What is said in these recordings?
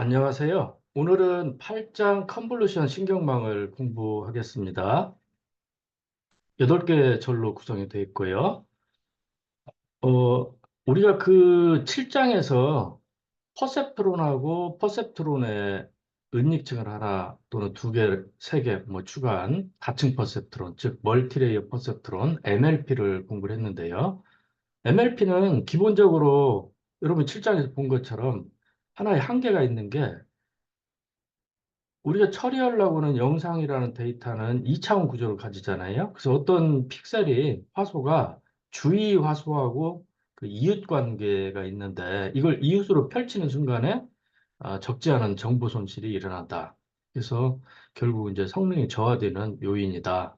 안녕하세요. 오늘은 8장 컨볼루션 신경망을 공부하겠습니다. 8개 절로 구성이 되어 있고요. 우리가 그 7장에서 퍼셉트론하고 퍼셉트론의 은닉층을 하나 또는 두 개, 세 개 뭐 추가한 다층 퍼셉트론, 즉 멀티레이어 퍼셉트론, MLP를 공부를 했는데요. MLP는 기본적으로 여러분 7장에서 본 것처럼 하나의 한계가 있는 게 우리가 처리하려고 하는 영상이라는 데이터는 2차원 구조를 가지잖아요. 그래서 어떤 픽셀이 화소가 주위 화소하고 그 이웃 관계가 있는데 이걸 이웃으로 펼치는 순간에 적지 않은 정보 손실이 일어난다. 그래서 결국 이제 성능이 저하되는 요인이다.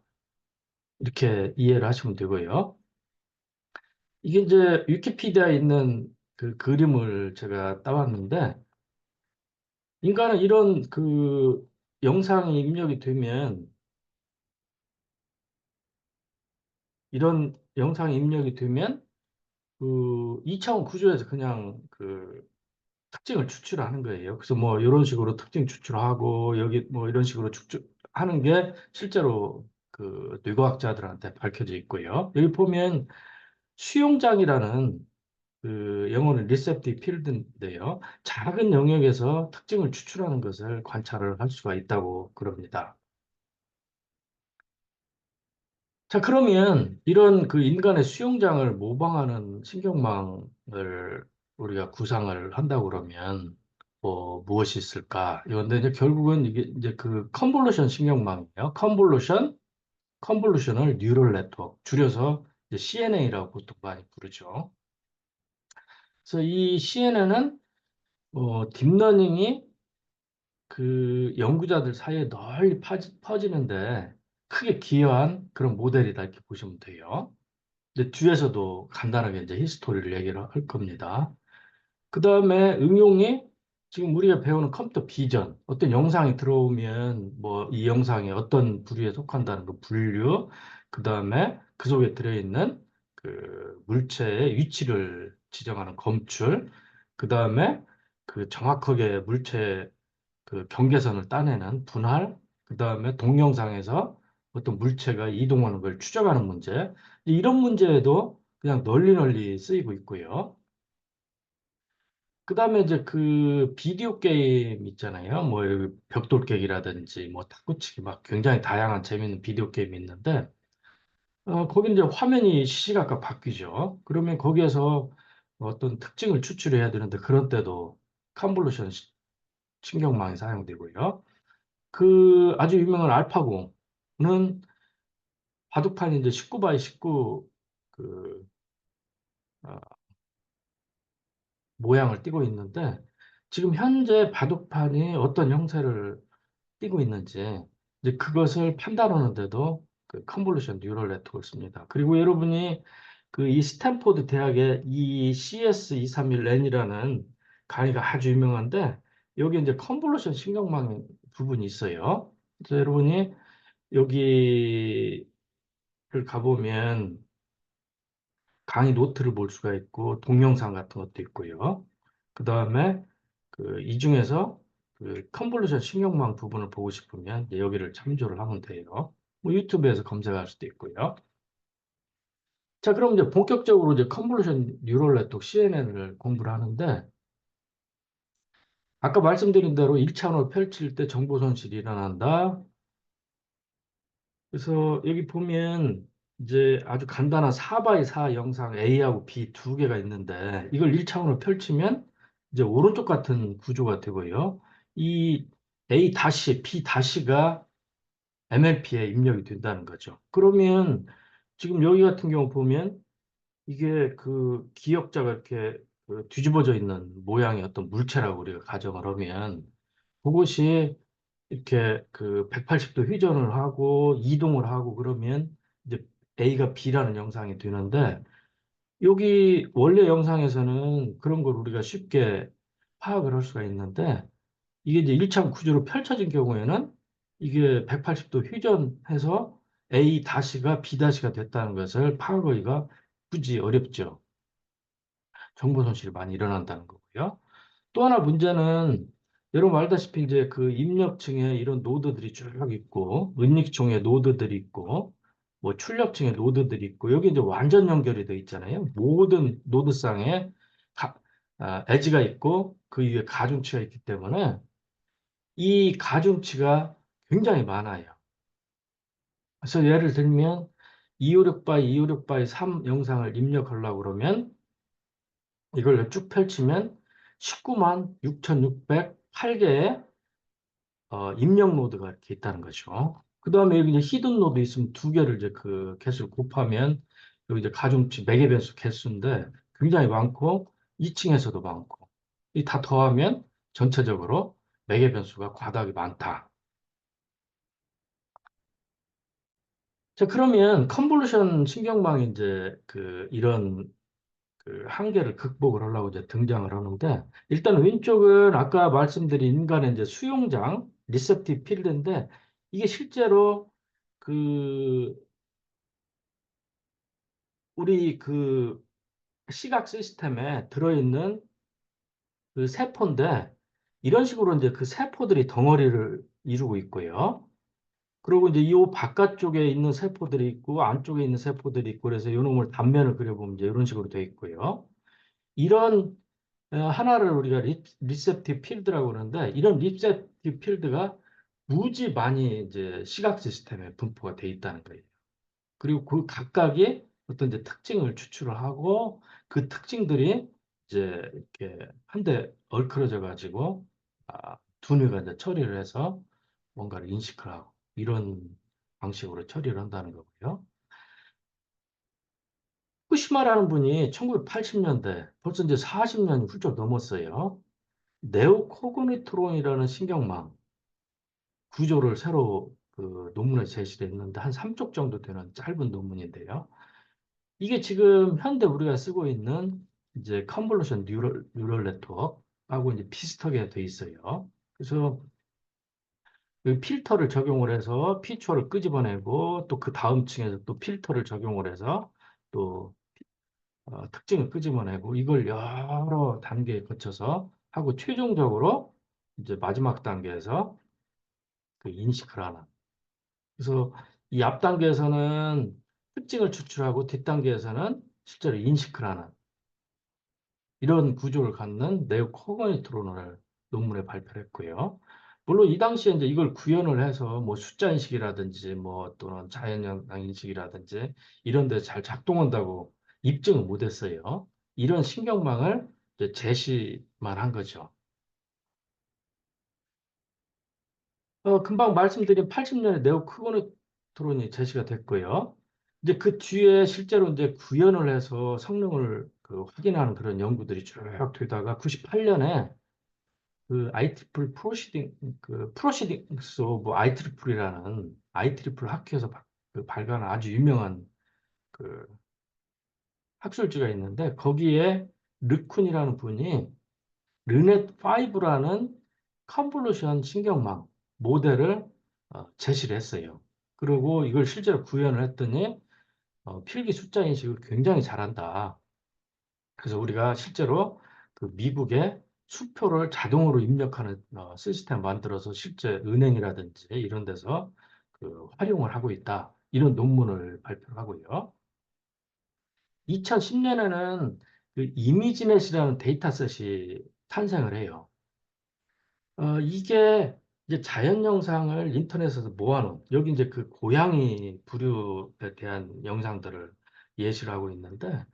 이렇게 이해를 하시면 되고요. 이게 이제 위키피디아에 있는 그 그림을 제가 따왔는데 인간은 이런 그 영상이 입력이 되면 이런 영상이 입력이 되면 그 2차원 구조에서 그냥 그 특징을 추출하는 거예요. 그래서 뭐 이런 식으로 특징 추출하고 여기 뭐 이런 식으로 추출하는 게 실제로 그 뇌과학자들한테 밝혀져 있고요. 여기 보면 수용장이라는 그 영어는 리셉티브 필드인데요. 작은 영역에서 특징을 추출하는 것을 관찰을 할 수가 있다고 그럽니다. 자, 그러면 이런 그 인간의 수영장을 모방하는 신경망을 우리가 구상을 한다고 그러면 뭐 무엇이 있을까? 이건데 이제 결국은 이게 이제 그 컨볼루션 신경망이에요. 컨볼루셔널 뉴럴 네트워크, 줄여서 이제 CNA라고 보통 많이 부르죠. 그래서 이 CNN은 딥러닝이 그 연구자들 사이에 널리 퍼지는데 크게 기여한 그런 모델이다 이렇게 보시면 돼요. 이제 뒤에서도 간단하게 이제 히스토리를 얘기를 할 겁니다. 그 다음에 응용이 지금 우리가 배우는 컴퓨터 비전, 어떤 영상이 들어오면 뭐 이 영상이 어떤 부류에 속한다는 그 분류, 그 다음에 그 속에 들어있는 그 물체의 위치를 지정하는 검출, 그 다음에 그 정확하게 물체 그 경계선을 따내는 분할, 그 다음에 동영상에서 어떤 물체가 이동하는 걸 추적하는 문제, 이런 문제에도 그냥 널리 널리 쓰이고 있고요. 그 다음에 이제 그 비디오 게임 있잖아요. 뭐 벽돌 깨기라든지 뭐 탁구치기 막 굉장히 다양한 재밌는 비디오 게임이 있는데, 거기 이제 화면이 시시각각 바뀌죠. 그러면 거기에서 어떤 특징을 추출해야 되는데 그런 때도 컨볼루션 신경망이 사용되고요. 그 아주 유명한 알파고는 바둑판이 이제 19 바이 19 그 어, 모양을 띠고 있는데 지금 현재 바둑판이 어떤 형태를 띠고 있는지 이제 그것을 판단하는데도 그 컨볼루션 뉴럴 네트워크를 씁니다. 그리고 여러분이 그 이 스탠포드 대학의 이 CS231 랜이라는 강의가 아주 유명한데 여기 이제 컨볼루션 신경망 부분이 있어요. 그래서 여러분이 여기를 가보면 강의 노트를 볼 수가 있고 동영상 같은 것도 있고요. 그 다음에 그 이 중에서 그 컨볼루션 신경망 부분을 보고 싶으면 이제 여기를 참조를 하면 돼요. 뭐 유튜브에서 검색할 수도 있고요. 자, 그럼 이제 본격적으로 이제 컨볼루션 뉴럴 네트워크 CNN을 공부를 하는데 아까 말씀드린 대로 1차원을 펼칠 때 정보 손실이 일어난다. 그래서 여기 보면 이제 아주 간단한 4 x 4 영상 A하고 B 두 개가 있는데 이걸 1차원으로 펼치면 이제 오른쪽 같은 구조가 되고요. 이 A 다시 B 다시가 MLP에 입력이 된다는 거죠. 그러면 지금 여기 같은 경우 보면 이게 그 기역자가 이렇게 그 뒤집어져 있는 모양의 어떤 물체라고 우리가 가정을 하면 그것이 이렇게 그 180도 회전을 하고 이동을 하고 그러면 이제 A가 B라는 영상이 되는데 여기 원래 영상에서는 그런 걸 우리가 쉽게 파악을 할 수가 있는데 이게 이제 일참 구조로 펼쳐진 경우에는 이게 180도 회전해서 A 다시가 B 다시가 됐다는 것을 파악하기가 굳이 어렵죠. 정보 손실이 많이 일어난다는 거고요. 또 하나 문제는 여러분 알다시피 이제 그 입력층에 이런 노드들이 쭉 있고, 은닉층에 노드들이 있고, 뭐 출력층에 노드들이 있고, 여기 이제 완전 연결이 돼 있잖아요. 모든 노드상에 가, 에지가 있고, 그 위에 가중치가 있기 때문에 이 가중치가 굉장히 많아요. 그래서 예를 들면 256 바이 256 바이 3 영상을 입력하려고 그러면 이걸 쭉 펼치면 19만 6,608개의 입력 노드가 이렇게 있다는 거죠. 그 다음에 여기 이제 히든 노드 있으면 두 개를 이제 그 개수를 곱하면 여기 이제 가중치 매개 변수 개수인데 굉장히 많고 2층에서도 많고 이 다 더하면 전체적으로 매개 변수가 과다하게 많다. 자, 그러면 컨볼루션 신경망이 이제 그 이런 그 한계를 극복을 하려고 이제 등장을 하는데 일단 왼쪽은 아까 말씀드린 인간의 이제 수용장 리셉티브 필드인데 이게 실제로 그 우리 그 시각 시스템에 들어있는 그 세포인데 이런 식으로 이제 그 세포들이 덩어리를 이루고 있고요. 그리고 이제 이 바깥쪽에 있는 세포들이 있고 안쪽에 있는 세포들이 있고 그래서 이 놈을 단면을 그려보면 이제 이런 식으로 되어 있고요. 이런 하나를 우리가 리셉티브 필드라고 그러는데 이런 리셉티브 필드가 무지 많이 이제 시각 시스템에 분포가 돼 있다는 거예요. 그리고 그 각각의 어떤 이제 특징을 추출을 하고 그 특징들이 이제 이렇게 한데 얽혀져 가지고 두뇌가 이제 처리를 해서 뭔가를 인식을 하고 이런 방식으로 처리를 한다는 거고요. 후쿠시마라는 분이 1980년대 벌써 이제 40년이 훌쩍 넘었어요. 네오코그니트론이라는 신경망 구조를 새로 그 논문에 제시를 했는데 한 3쪽 정도 되는 짧은 논문인데요. 이게 지금 현대 우리가 쓰고 있는 이제 컨볼루션 뉴럴 네트워크하고 이제 비슷하게 돼 있어요. 그래서 이 필터를 적용을 해서 피처를 끄집어내고 또 그 다음 층에서 또 필터를 적용을 해서 또 특징을 끄집어내고 이걸 여러 단계에 거쳐서 하고 최종적으로 이제 마지막 단계에서 그 인식을 하는. 그래서 이 앞 단계에서는 특징을 추출하고 뒷 단계에서는 실제로 인식을 하는 이런 구조를 갖는 네오 코그니트론을 논문에 발표를 했고요. 물론 이 당시에 이제 이걸 구현을 해서 뭐 숫자 인식이라든지 뭐 또는 자연현상 인식이라든지 이런 데 잘 작동한다고 입증을 못했어요. 이런 신경망을 이제 제시만 한 거죠. 금방 말씀드린 80년에 네오 코그니트론이 제시가 됐고요. 이제 그 뒤에 실제로 이제 구현을 해서 성능을 그 확인하는 그런 연구들이 쭉 되다가 98년에 그 IEEE 프로시딩스 오브 IEEE라는 IEEE 학회에서 그 발간한 아주 유명한 그 학술지가 있는데 거기에 르쿤이라는 분이 르넷5라는 컨볼루션 신경망 모델을 제시를 했어요. 그리고 이걸 실제로 구현을 했더니 필기 숫자 인식을 굉장히 잘한다. 그래서 우리가 실제로 그 미국의 수표를 자동으로 입력하는 시스템 만들어서 실제 은행이라든지 이런 데서 그 활용을 하고 있다. 이런 논문을 발표하고요. 2010년에는 그 이미지넷이라는 데이터셋이 탄생을 해요. 이게 이제 자연 영상을 인터넷에서 모아놓은 여기 이제 그 고양이 부류에 대한 영상들을 예시를 하고 있는데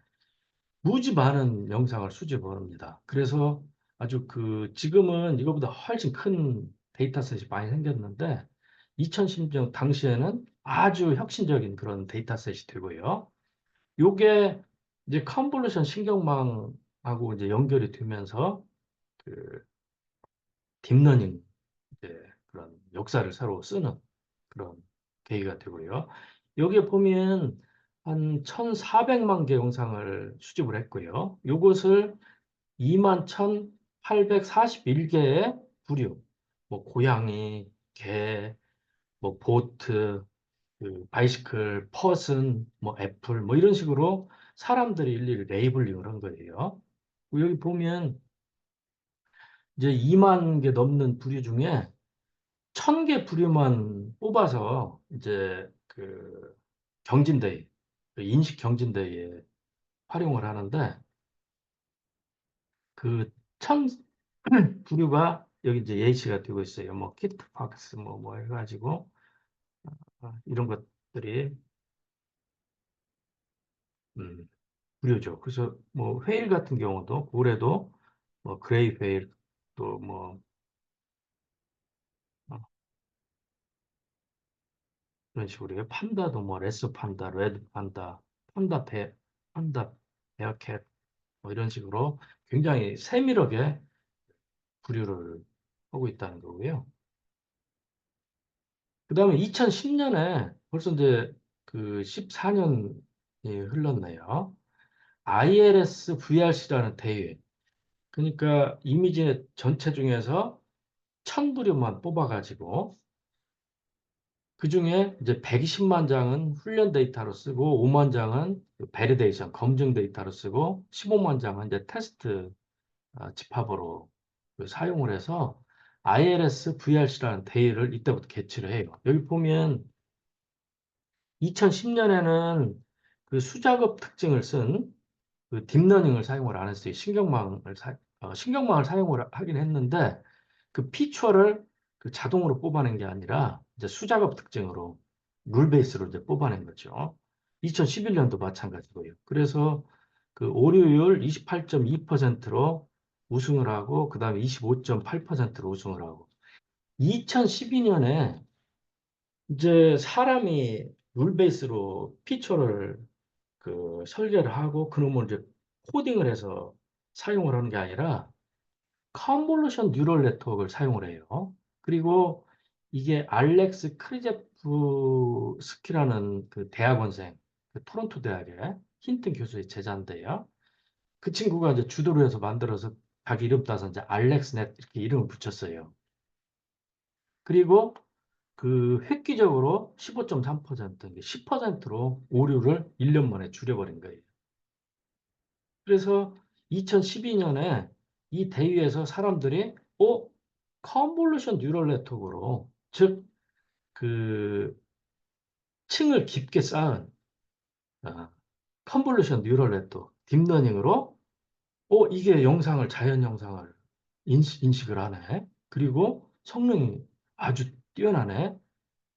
무지 많은 영상을 수집을 합니다. 그래서 아주 그 지금은 이거보다 훨씬 큰 데이터셋이 많이 생겼는데 2010년 당시에는 아주 혁신적인 그런 데이터셋이 되고요. 요게 이제 컨볼루션 신경망하고 이제 연결이 되면서 그 딥러닝 이제 그런 역사를 새로 쓰는 그런 계기가 되고요. 여기에 보면 한 1,400만 개 영상을 수집을 했고요. 이것을 21,841개의 부류, 뭐 고양이, 개, 뭐 보트, 그 바이시클, 퍼슨, 뭐 애플, 뭐 이런 식으로 사람들이 일일이 레이블링을 한 거예요. 여기 보면 이제 2만 개 넘는 부류 중에 1,000개 부류만 뽑아서 이제 그 경진대회, 그 인식 경진대회에 활용을 하는데 그 천 부류가 여기 이제 예시가 되고 있어요. 뭐 키트박스 뭐 해가지고 이런 것들이 음, 부류죠. 그래서 뭐 회일 같은 경우도 올해도 뭐 그레이 회일 또뭐 그런 식으로 해요. 판다도 뭐 레스 판다, 레드 판다, 판다 베, 판다 베어캣 뭐 이런 식으로 굉장히 세밀하게 분류를 하고 있다는 거고요. 그다음에 2010년에 벌써 이제 그 14년이 흘렀네요. ILS VRC라는 대회. 그러니까 이미지 전체 중에서 1,000부류만 뽑아가지고 그중에 이제 120만 장은 훈련 데이터로 쓰고 5만 장은 베리데이션 검증 데이터로 쓰고 15만 장은 이제 테스트 집합으로 사용을 해서 ILS VRC라는 대회를 이때부터 개최를 해요. 여기 보면 2010년에는 그 수작업 특징을 쓴 그 딥러닝을 사용을 안 했어요. 신경망을 사용을 하긴 했는데 그 피처를 그 자동으로 뽑아낸 게 아니라 이제 수작업 특징으로 룰 베이스로 이제 뽑아낸 거죠. 2011년도 마찬가지고요. 그래서 그 오류율 28.2%로 우승을 하고 그다음에 25.8%로 우승을 하고 2012년에 이제 사람이 룰 베이스로 피처를 그 설계를 하고 그놈을 이제 코딩을 해서 사용을 하는 게 아니라 컨볼루션 뉴럴 네트워크를 사용을 해요. 그리고 이게 알렉스 크리제프스키라는 그 대학원생, 그 토론토 대학의 힌튼 교수의 제자인데요. 그 친구가 이제 주도를 해서 만들어서 자기 이름 따서 이제 알렉스넷 이렇게 이름을 붙였어요. 그리고 그 획기적으로 15.3%, 10%로 오류를 1년 만에 줄여버린 거예요. 그래서 2012년에 이 대회에서 사람들이 컨볼루션 뉴럴 네트워크로 즉 그 층을 깊게 쌓은 컨볼루션 뉴럴 네트워크 딥러닝으로 이게 자연 영상을 인식을 하네. 그리고 성능이 아주 뛰어나네.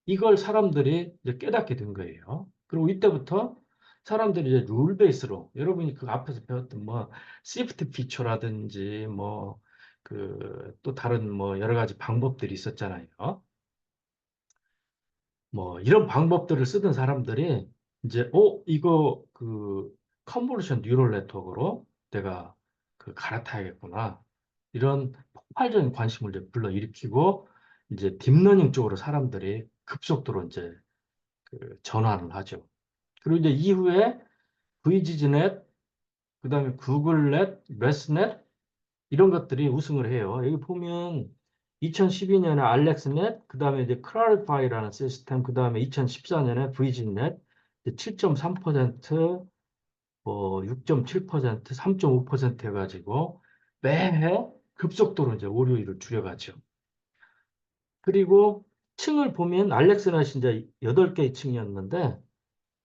이걸 사람들이 이제 깨닫게 된 거예요. 그리고 이때부터 사람들이 이제 룰 베이스로 여러분이 그 앞에서 배웠던 뭐 시프트 피처라든지 뭐 그 또 다른 뭐 여러 가지 방법들이 있었잖아요. 뭐 이런 방법들을 쓰던 사람들이 이제 이거 그 컨볼루션 뉴럴 네트워크로 내가 그 갈아타야겠구나. 이런 폭발적인 관심을 이제 불러일으키고 이제 딥러닝 쪽으로 사람들이 급속도로 이제 그 전환을 하죠. 그리고 이제 이후에 VGG넷, 그다음에 구글넷, 레스넷 이런 것들이 우승을 해요. 여기 보면 2012년에 알렉스넷, 그다음에 이제 클라리파이라는 시스템, 그다음에 2014년에 VG넷 7.3%, 6.7%, 3.5% 해가지고 매해 급속도로 이제 오류율을 줄여가죠. 그리고 층을 보면 알렉스넷이 이제 8개의 층이었는데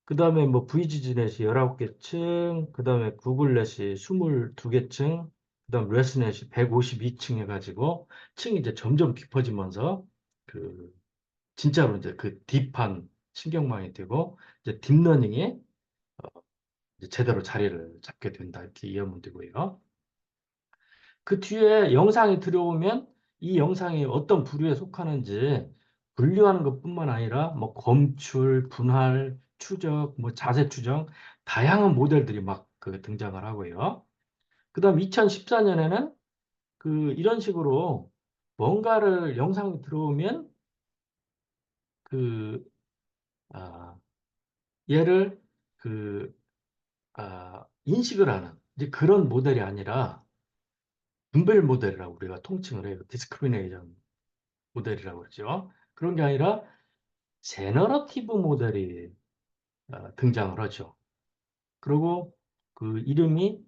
그 다음에 뭐 VGG넷이 19개 층, 그 다음에 구글넷이 22개 층, 그 다음 레스넷이 152층 해가지고 층이 이제 점점 깊어지면서 그 진짜로 이제 그 딥한 신경망이 되고 이제 딥러닝이 이제 제대로 자리를 잡게 된다 이렇게 이해하면 되고요. 그 뒤에 영상이 들어오면 이 영상이 어떤 부류에 속하는지 분류하는 것뿐만 아니라 뭐 검출, 분할, 추적, 뭐 자세 추정 다양한 모델들이 막 그 등장을 하고요. 그다음 2014년에는 그 이런 식으로 뭔가를 영상이 들어오면 그 아, 얘를 그 인식을 하는 이제 그런 모델이 아니라 분별 모델이라고 우리가 통칭을 해요. 디스크리미네이션 모델이라고 그러죠. 그런 게 아니라 제너러티브 모델이 등장을 하죠. 그리고 그 이름이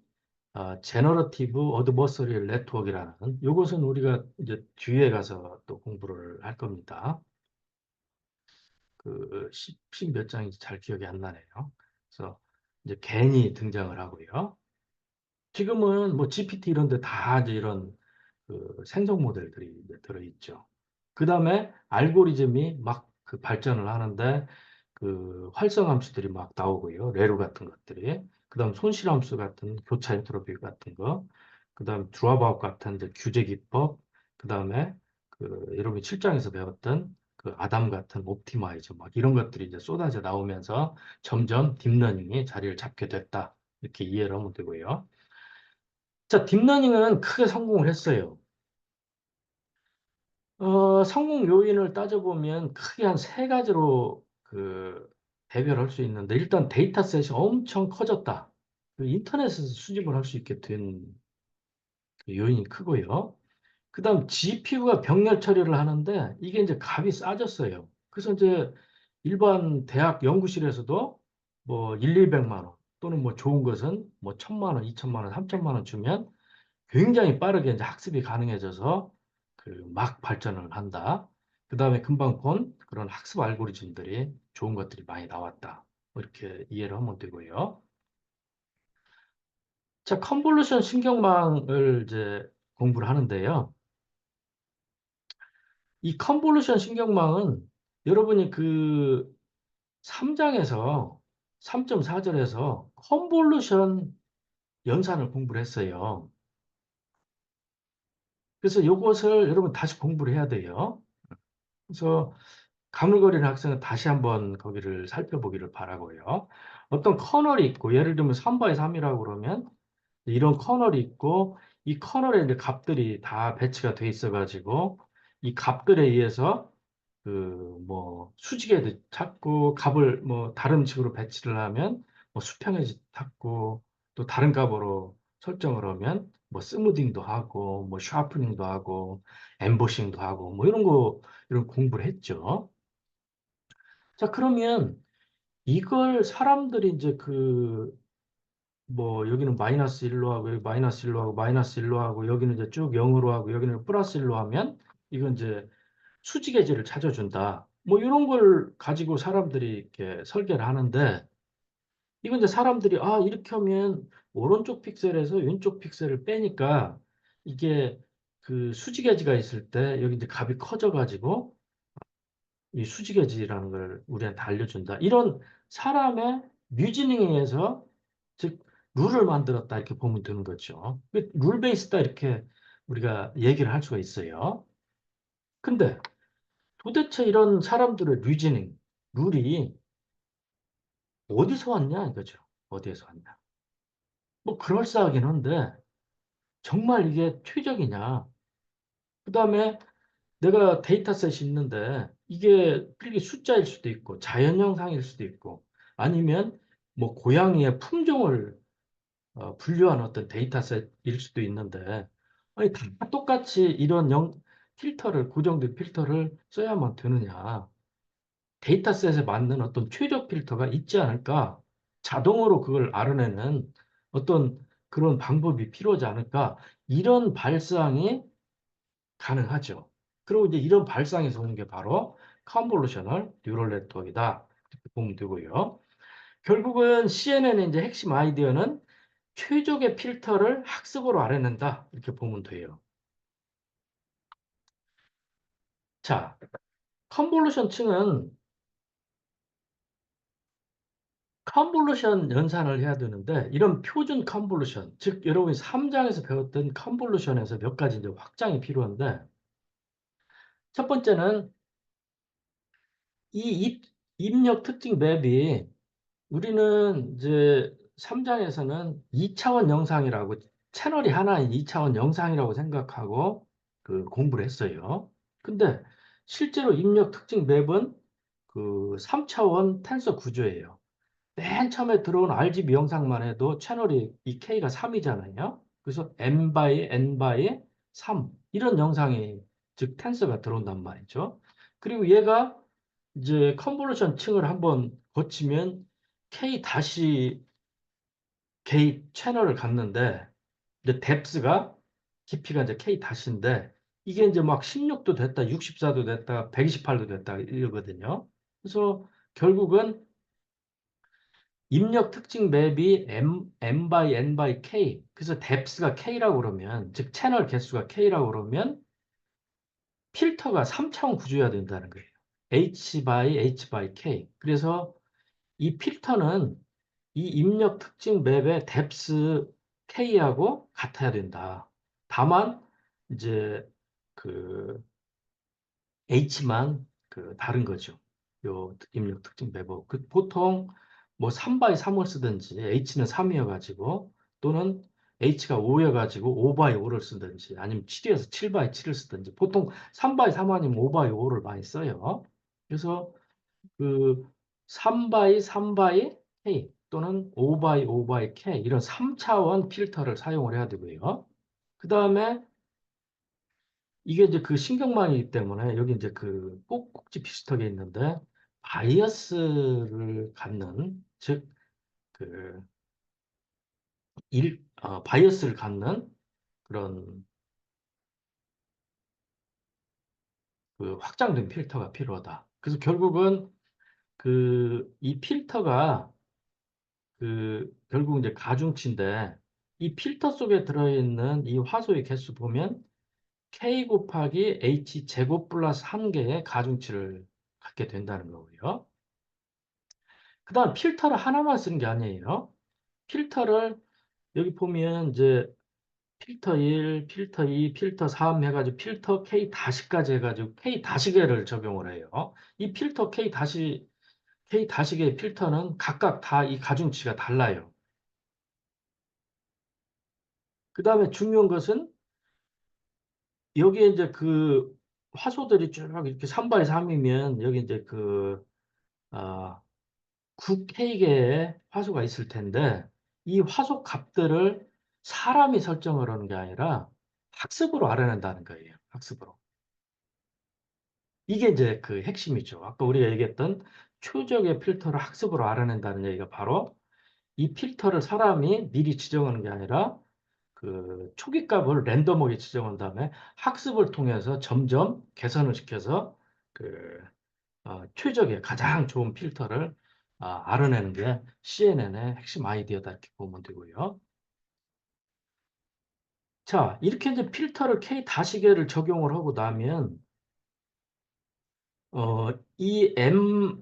제너러티브 어드버서리얼 네트워크라는 이것은 우리가 이제 뒤에 가서 또 공부를 할 겁니다. 그 10, 몇 장인지 잘 기억이 안 나네요. 그래서 이제 괜히 등장을 하고요. 지금은 뭐 GPT 이런 데 다 이제 이런 그 생성 모델들이 이제 들어있죠. 그 다음에 알고리즘이 막 그 발전을 하는데 그 활성 함수들이 막 나오고요. 레루 같은 것들이. 그 다음 손실함수 같은 교차 엔트로피 같은 거. 그 다음 드랍아웃 같은 이제 규제 기법. 그 다음에 그 여러분이 7장에서 배웠던 그 아담 같은 옵티마이저 막 이런 것들이 이제 쏟아져 나오면서 점점 딥러닝이 자리를 잡게 됐다. 이렇게 이해를 하면 되고요. 자, 딥러닝은 크게 성공을 했어요. 성공 요인을 따져보면 크게 한 세 가지로 그 대별할 수 있는데, 일단 데이터셋이 엄청 커졌다. 그 인터넷에서 수집을 할 수 있게 된 그 요인이 크고요. 그 다음 GPU가 병렬 처리를 하는데, 이게 이제 값이 싸졌어요. 그래서 이제 일반 대학 연구실에서도 뭐 1, 200만 원, 또는 뭐 좋은 것은 뭐 1000만 원, 2000만 원, 3000만 원 주면 굉장히 빠르게 이제 학습이 가능해져서 그 막 발전을 한다. 그 다음에 금방 본 그런 학습 알고리즘들이 좋은 것들이 많이 나왔다. 뭐 이렇게 이해를 하면 되고요. 자, 컨볼루션 신경망을 이제 공부를 하는데요. 이 컨볼루션 신경망은 여러분이 그 3장에서 3.4절에서 컨볼루션 연산을 공부를 했어요. 그래서 이것을 여러분 다시 공부를 해야 돼요. 그래서 가물거리는 학생은 다시 한번 거기를 살펴보기를 바라고요. 어떤 커널이 있고, 예를 들면 3바이 3이라고 그러면 이런 커널이 있고, 이 커널에 이제 값들이 다 배치가 돼 있어가지고, 이 값들에 의해서 그 뭐 수직에 찾고, 값을 뭐 다른 식으로 배치를 하면 뭐 수평에 찾고, 또 다른 값으로 설정을 하면 뭐 스무딩도 하고, 뭐 샤프닝도 하고, 엠보싱도 하고, 뭐 이런 거, 이런 공부를 했죠. 자, 그러면 이걸 사람들이 이제 그, 뭐, 여기는 마이너스 1로 하고, 여기 마이너스 1로 하고, 마이너스 1로 하고, 여기는 이제 쭉 0으로 하고, 여기는 플러스 1로 하면, 이건 이제 수직의지를 찾아준다. 뭐, 이런 걸 가지고 사람들이 이렇게 설계를 하는데, 이건 이제 사람들이, 아, 이렇게 하면 오른쪽 픽셀에서 왼쪽 픽셀을 빼니까, 이게 그 수직의지가 있을 때, 여기 이제 값이 커져가지고, 이 수직의지라는 걸 우리한테 알려준다. 이런 사람의 뮤지닝에 의해서 즉 룰을 만들었다 이렇게 보면 되는 거죠. 룰 베이스다 이렇게 우리가 얘기를 할 수가 있어요. 근데 도대체 이런 사람들의 뮤지닝, 룰이 어디서 왔냐 이거죠. 어디에서 왔냐. 뭐 그럴싸하긴 한데 정말 이게 최적이냐. 그다음에 내가 데이터셋이 있는데 이게 필기 숫자일 수도 있고 자연 형상일 수도 있고 아니면 뭐 고양이의 품종을 분류한 어떤 데이터셋일 수도 있는데 아니 다 똑같이 이런 필터를 고정된 필터를 써야만 되느냐. 데이터셋에 맞는 어떤 최적 필터가 있지 않을까? 자동으로 그걸 알아내는 어떤 그런 방법이 필요하지 않을까? 이런 발상이 가능하죠. 그리고 이제 이런 발상에서 오는 게 바로 컨볼루셔널 뉴럴 네트워크이다. 이렇게 보면 되고요. 결국은 CNN의 이제 핵심 아이디어는 최적의 필터를 학습으로 알아낸다. 이렇게 보면 돼요. 자, 컨볼루션 층은 컨볼루션 연산을 해야 되는데 이런 표준 컨볼루션, 즉 여러분이 3장에서 배웠던 컨볼루션에서 몇 가지 이제 확장이 필요한데 첫 번째는 이 입력 특징 맵이 우리는 이제 3장에서는 2차원 영상이라고 채널이 하나인 2차원 영상이라고 생각하고 그 공부를 했어요. 근데 실제로 입력 특징 맵은 그 3차원 텐서 구조예요. 맨 처음에 들어온 RGB 영상만 해도 채널이 이 K가 3이잖아요. 그래서 M 바이 N 바이 3 이런 영상이 즉 텐서가 들어온단 말이죠. 그리고 얘가 이제 컨볼루션 층을 한번 거치면 K 다시 게이트 채널을 갖는데 근데 뎁스가 깊이가 이제 K 다시인데 이게 이제 막 16도 됐다, 64도 됐다, 128도 됐다 이러거든요. 그래서 결국은 입력 특징 맵이 M by N by K. 그래서 뎁스가 K라고 그러면, 즉 채널 개수가 K라고 그러면 필터가 3차원 구조여야 된다는 거예요. H by H by K. 그래서 이 필터는 이 입력 특징 맵의 뎁스 K하고 같아야 된다. 다만 이제 그 H만 그 다른 거죠. 요 입력 특징 맵하고 그 보통 뭐 3 by 3을 쓰든지 H는 3이어가지고 또는 H가 5여가지고 5 by 5를 쓰든지 아니면 7이어서 7 by 7을 쓰든지 보통 3 by 3 아니면 5 by 5를 많이 써요. 그래서 그 3 by 3 by K 또는 5 by 5 by K 이런 3차원 필터를 사용을 해야 되고요. 그 다음에 이게 이제 그 신경망이기 때문에 여기 이제 그 꼭꼭지 비슷하게 있는데 바이어스를 갖는 즉 그 바이어스를 갖는 그런 그 확장된 필터가 필요하다. 그래서 결국은 그 이 필터가 그 결국 이제 가중치인데 이 필터 속에 들어있는 이 화소의 개수 보면 K 곱하기 H 제곱 플러스 1개의 가중치를 갖게 된다는 거고요. 그 다음 필터를 하나만 쓰는 게 아니에요. 필터를 여기 보면 이제 필터 1, 필터 2, 필터 3 해가지고 필터 K 다시까지 해가지고 K 다시계를 적용을 해요. 이 필터 K 다시계 필터는 각각 다 이 가중치가 달라요. 그 다음에 중요한 것은 여기에 이제 그 화소들이 쭉 이렇게 3 by 3이면 여기 이제 그 아, 9K개의 화소가 있을 텐데 이 화소 값들을 사람이 설정을 하는 게 아니라 학습으로 알아낸다는 거예요. 학습으로. 이게 이제 그 핵심이죠. 아까 우리가 얘기했던 초적의 필터를 학습으로 알아낸다는 얘기가 바로 이 필터를 사람이 미리 지정하는 게 아니라 그 초기값을 랜덤하게 지정한 다음에 학습을 통해서 점점 개선을 시켜서 그 최적의 가장 좋은 필터를 알아내는 게 CNN의 핵심 아이디어다 이렇게 보면 되고요. 자, 이렇게 이제 필터를 K 다시계를 적용을 하고 나면 이 M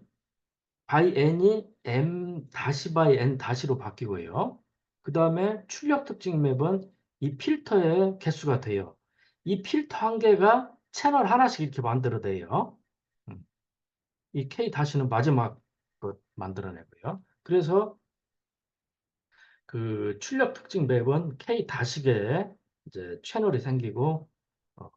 by N이 M 다시 by N 다시로 바뀌고요. 그 다음에 출력 특징 맵은 이 필터의 개수가 돼요. 이 필터 한 개가 채널 하나씩 이렇게 만들어내요. 음, 이 K 다시는 마지막 것 만들어내고요. 그래서 그 출력 특징 맵은 K 다시계에 이제 채널이 생기고 어,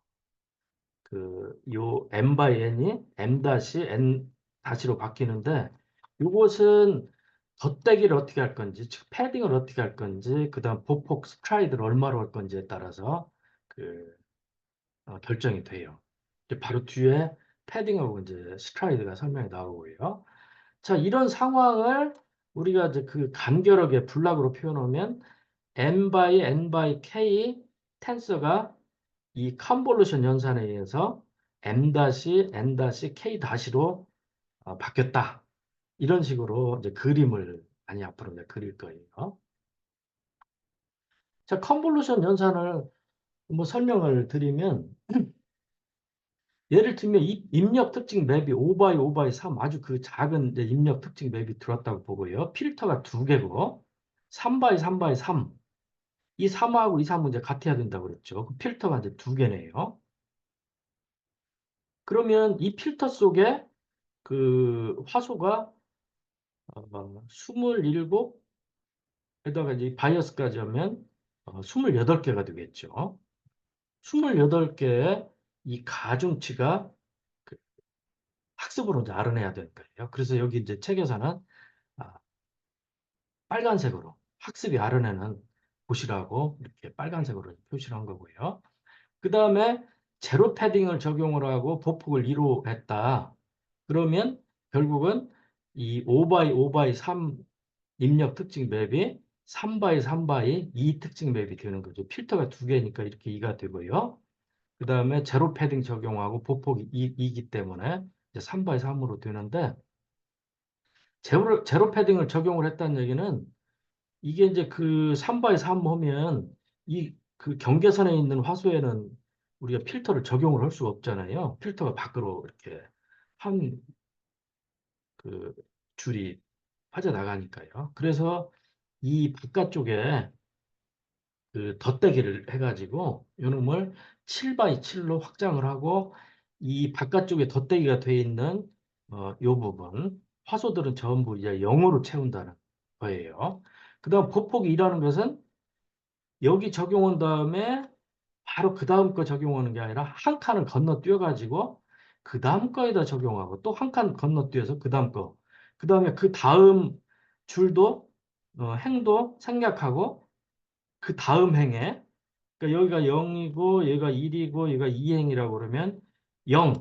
요 M by N이 M 다시 N 다시로 바뀌는데 요것은 덧대기를 어떻게 할 건지, 즉 패딩을 어떻게 할 건지, 그다음 보폭 스트라이드를 얼마로 할 건지에 따라서 그 결정이 돼요. 이제 바로 뒤에 패딩하고 이제 스트라이드가 설명이 나오고요. 자, 이런 상황을 우리가 이제 그 간결하게 블락으로 표현하면 M by N by K 텐서가 이 컨볼루션 연산에 의해서 M 다시 N 다시 K 다시로 바뀌었다. 이런 식으로 이제 그림을 많이 앞으로 이제 그릴 거예요. 자, 컨볼루션 연산을 뭐 설명을 드리면 예를 들면 입력 특징 맵이 5 by 5 by 3 아주 그 작은 이제 입력 특징 맵이 들어왔다고 보고요. 필터가 두 개고 3 by 3 by 3 이 3하고 이 3은 이제 같아야 된다고 그랬죠. 그 필터가 이제 두 개네요. 그러면 이 필터 속에 그 화소가 27에다가 이제 바이어스까지 하면 28개가 되겠죠. 28개의 이 가중치가 그 학습으로 이제 알아내야 되는 거예요. 그래서 여기 이제 책에서는 아, 빨간색으로 학습이 알아내는 곳이라고 이렇게 빨간색으로 표시를 한 거고요. 그 다음에 제로 패딩을 적용을 하고 보폭을 2로 했다. 그러면 결국은 이 5 by 5 by 3 입력 특징 맵이 3바이 3바이 2 특징 맵이 되는 거죠. 필터가 두 개니까 이렇게 2가 되고요. 그 다음에 제로 패딩 적용하고 보폭이 2기 때문에 이제 3바이 3으로 되는데 제로 패딩을 적용을 했다는 얘기는 이게 이제 그 3바이 3 하면 이 그 경계선에 있는 화소에는 우리가 필터를 적용을 할 수가 없잖아요. 필터가 밖으로 이렇게 한 그 줄이 빠져나가니까요. 그래서 이 바깥쪽에 그 덧대기를 해가지고 요놈을 7바이 7로 확장을 하고 이 바깥쪽에 덧대기가 돼 있는 요 부분 화소들은 전부 이제 0으로 채운다는 거예요. 그다음 보폭이 일하는 것은 여기 적용한 다음에 바로 그 다음 거 적용하는 게 아니라 한 칸을 건너뛰어 가지고 그 다음 거에다 적용하고 또 한 칸 건너뛰어서 그 다음 거, 그 다음에 그 다음 줄도 행도 생략하고 그 다음 행에 그러니까 여기가 0이고 얘가 1이고 얘가 2행이라고 그러면 0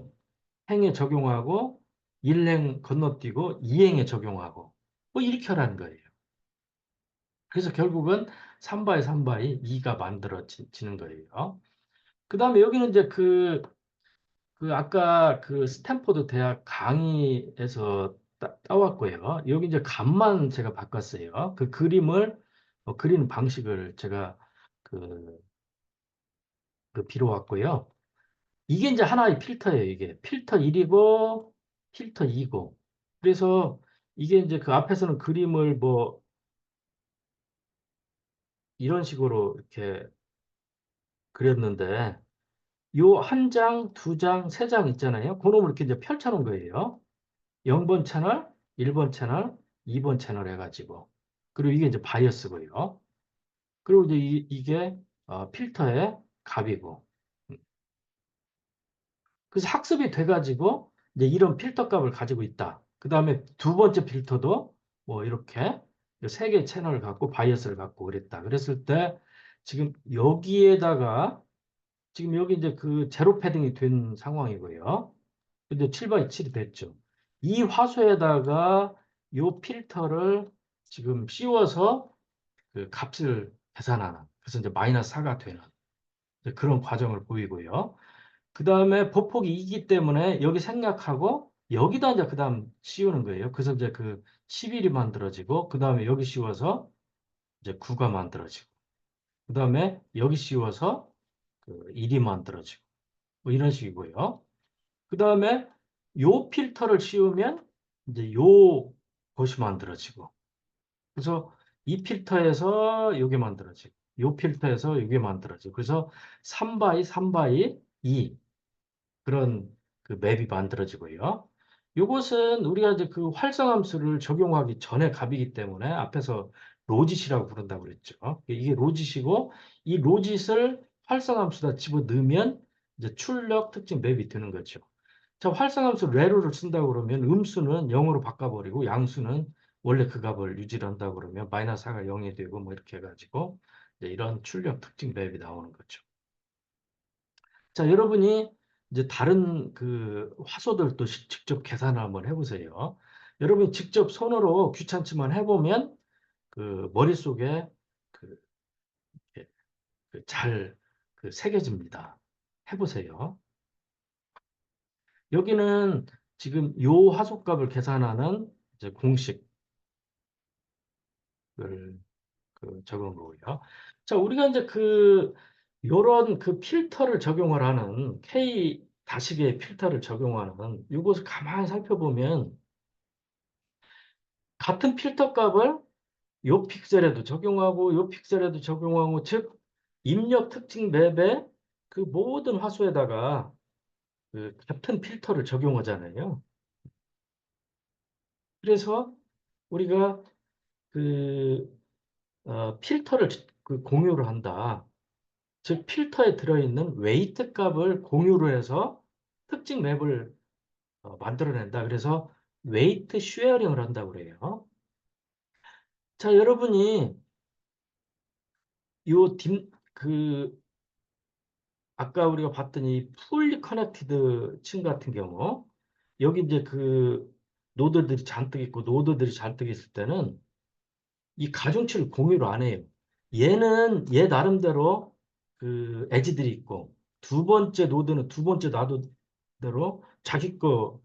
행에 적용하고 1행 건너뛰고 2행에 적용하고 뭐 이렇게 하라는 거예요. 그래서 결국은 3바이 3바이 2가 만들어지는 거예요. 그 다음에 여기는 이제 그 아까 그 스탠포드 대학 강의에서 따왔고요. 여기 이제 값만 제가 바꿨어요. 그 그림을 그리는 방식을 제가 그, 그 빌어왔고요. 이게 이제 하나의 필터예요. 이게 필터 1이고 필터 2고. 그래서 이게 이제 그 앞에서는 그림을 뭐 이런 식으로 이렇게 그렸는데 요 한 장, 두 장, 세 장 있잖아요. 그놈을 이렇게 이제 펼쳐놓은 거예요. 0번 채널, 1번 채널, 2번 채널 해가지고. 그리고 이게 이제 바이어스고요. 그리고 이제 이게 필터의 값이고. 그래서 학습이 돼가지고 이제 이런 필터 값을 가지고 있다. 그 다음에 두 번째 필터도 뭐 이렇게 세 개의 채널을 갖고 바이어스를 갖고 그랬다. 그랬을 때 지금 여기에다가 지금 여기 이제 그 제로 패딩이 된 상황이고요. 근데 7 7이 됐죠. 이 화소에다가 요 필터를 지금 씌워서 그 값을 계산하는. 그래서 이제 마이너스 4가 되는 그런 과정을 보이고요. 그 다음에 보폭이 2기 때문에 여기 생략하고 여기다 이제 그 다음 씌우는 거예요. 그래서 이제 그 11이 만들어지고 그 다음에 여기 씌워서 이제 9가 만들어지고 그 다음에 여기 씌워서 그 1이 만들어지고 뭐 이런 식이고요. 그 다음에 요 필터를 씌우면 이제 요 것이 만들어지고 그래서 이 필터에서 요게 만들어지고 요 필터에서 요게 만들어지고 그래서 3바이 3바이 2 그런 그 맵이 만들어지고요. 요것은 우리가 이제 그 활성함수를 적용하기 전에 값이기 때문에 앞에서 로짓이라고 부른다고 그랬죠. 이게 로짓이고 이 로짓을 활성함수다 집어넣으면 이제 출력 특징 맵이 되는 거죠. 자, 활성함수 레로를 쓴다고 그러면 음수는 0으로 바꿔버리고 양수는 원래 그 값을 유지를 한다고 그러면 마이너스 4가 0이 되고 뭐 이렇게 해가지고 이제 이런 출력 특징 맵이 나오는 거죠. 자, 여러분이 이제 다른 그 화소들도 직접 계산을 한번 해보세요. 여러분이 직접 손으로 귀찮지만 해보면 그 머릿속에 그, 잘 새겨집니다. 해보세요. 여기는 지금 요 화소값을 계산하는 이제 공식을 적은 거고요. 자, 우리가 이제 요런 그 필터를 적용을 하는 K 다식의 필터를 적용하는 이것을 가만히 살펴보면 같은 필터 값을 요 픽셀에도 적용하고 요 픽셀에도 적용하고 즉 입력 특징 맵에 그 모든 화소에다가 그 같은 필터를 적용하잖아요. 그래서 우리가 그 필터를 그 공유를 한다. 즉 필터에 들어있는 웨이트 값을 공유를 해서 특징 맵을 만들어낸다. 그래서 웨이트 쉐어링을 한다고 그래요. 자, 여러분이 요 아까 우리가 봤던 이 풀리 커넥티드 층 같은 경우 여기 이제 그 노드들이 잔뜩 있고 노드들이 잔뜩 있을 때는 이 가중치를 공유를 안 해요. 얘는 얘 나름대로 그 에지들이 있고 두 번째 노드는 두 번째 나름대로 자기 거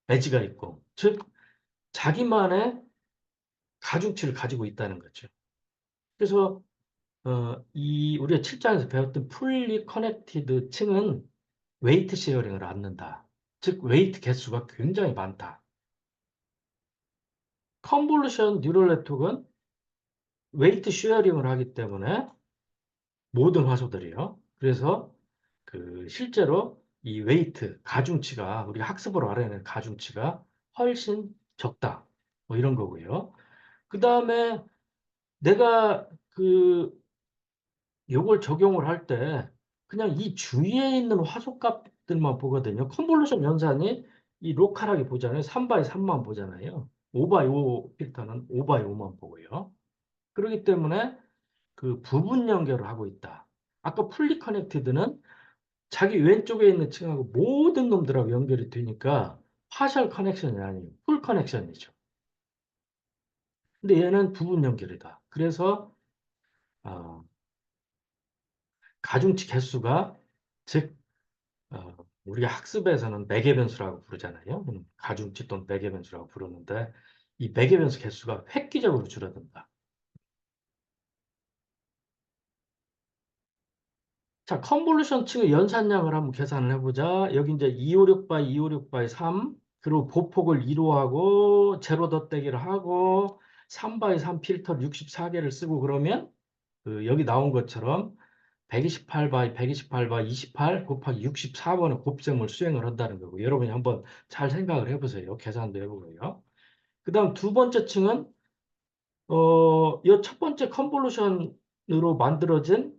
에지가 있고 즉 자기만의 가중치를 가지고 있다는 거죠. 그래서 이 우리가 7장에서 배웠던 풀리 커넥티드 층은 웨이트 쉐어링을 않는다. 즉 웨이트 개수가 굉장히 많다. 컨볼루션 뉴럴 네트워크는 웨이트 쉐어링을 하기 때문에 모든 화소들이요. 그래서 그 실제로 이 웨이트 가중치가 우리가 학습으로 알아내는 가중치가 훨씬 적다. 뭐 이런 거고요. 그 다음에 내가 그 요걸 적용을 할 때 그냥 이 주위에 있는 화소값들만 보거든요. 컨볼루션 연산이 이 로컬하게 보잖아요. 3 x 3만 보잖아요. 5 x 5 필터는 5 x 5만 보고요. 그렇기 때문에 그 부분 연결을 하고 있다. 아까 풀리 커넥티드는 자기 왼쪽에 있는 층하고 모든 놈들하고 연결이 되니까 파셜 커넥션이 아니에요. 풀 커넥션이죠. 근데 얘는 부분 연결이다. 그래서 어, 가중치 개수가 즉 우리가 학습에서는 매개 변수라고 부르잖아요. 가중치 또는 매개 변수라고 부르는데 이 매개 변수 개수가 획기적으로 줄어든다. 자, 컨볼루션 층의 연산량을 한번 계산을 해보자. 여기 이제 256 by 256 by 3, 그리고 보폭을 2로 하고, 제로 덧대기를 하고, 3 by 3 필터 64개를 쓰고 그러면, 여기 나온 것처럼 128 by 128 by 28 곱하기 64번의 곱셈을 수행을 한다는 거고, 여러분이 한번 잘 생각을 해보세요. 계산도 해보고요. 그 다음 두 번째 층은 이 첫 번째 컨볼루션으로 만들어진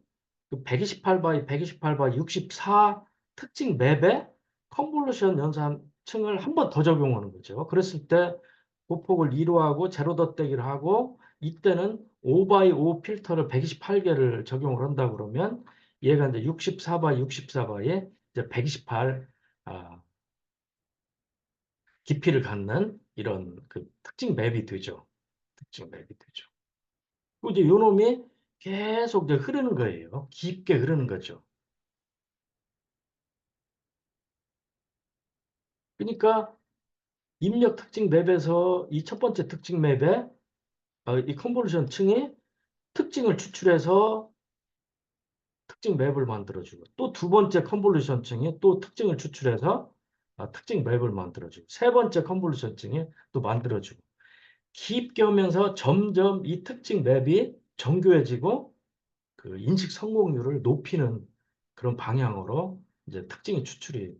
그 128 by 128 by 64 특징 맵에 컨볼루션 연산층을 한 번 더 적용하는 거죠. 그랬을 때 보폭을 2로 하고 제로 덧대기를 하고 이때는 5 by 5 필터를 128개를 적용을 한다 그러면 얘가 이제 64 by 64 by에 이제 128 깊이를 갖는 이런 그 특징 맵이 되죠. 특징 맵이 되죠. 그리고 이제 요 놈이 계속 이제 흐르는 거예요. 깊게 흐르는 거죠. 그러니까 입력 특징 맵에서 이 첫 번째 특징 맵에 이 컨볼루션 층이 특징을 추출해서 특징 맵을 만들어주고 또 두 번째 컨볼루션 층이 또 특징을 추출해서 특징 맵을 만들어주고 세 번째 컨볼루션 층이 또 만들어주고 깊게 오면서 점점 이 특징 맵이 정교해지고 그 인식 성공률을 높이는 그런 방향으로 이제 특징이 추출이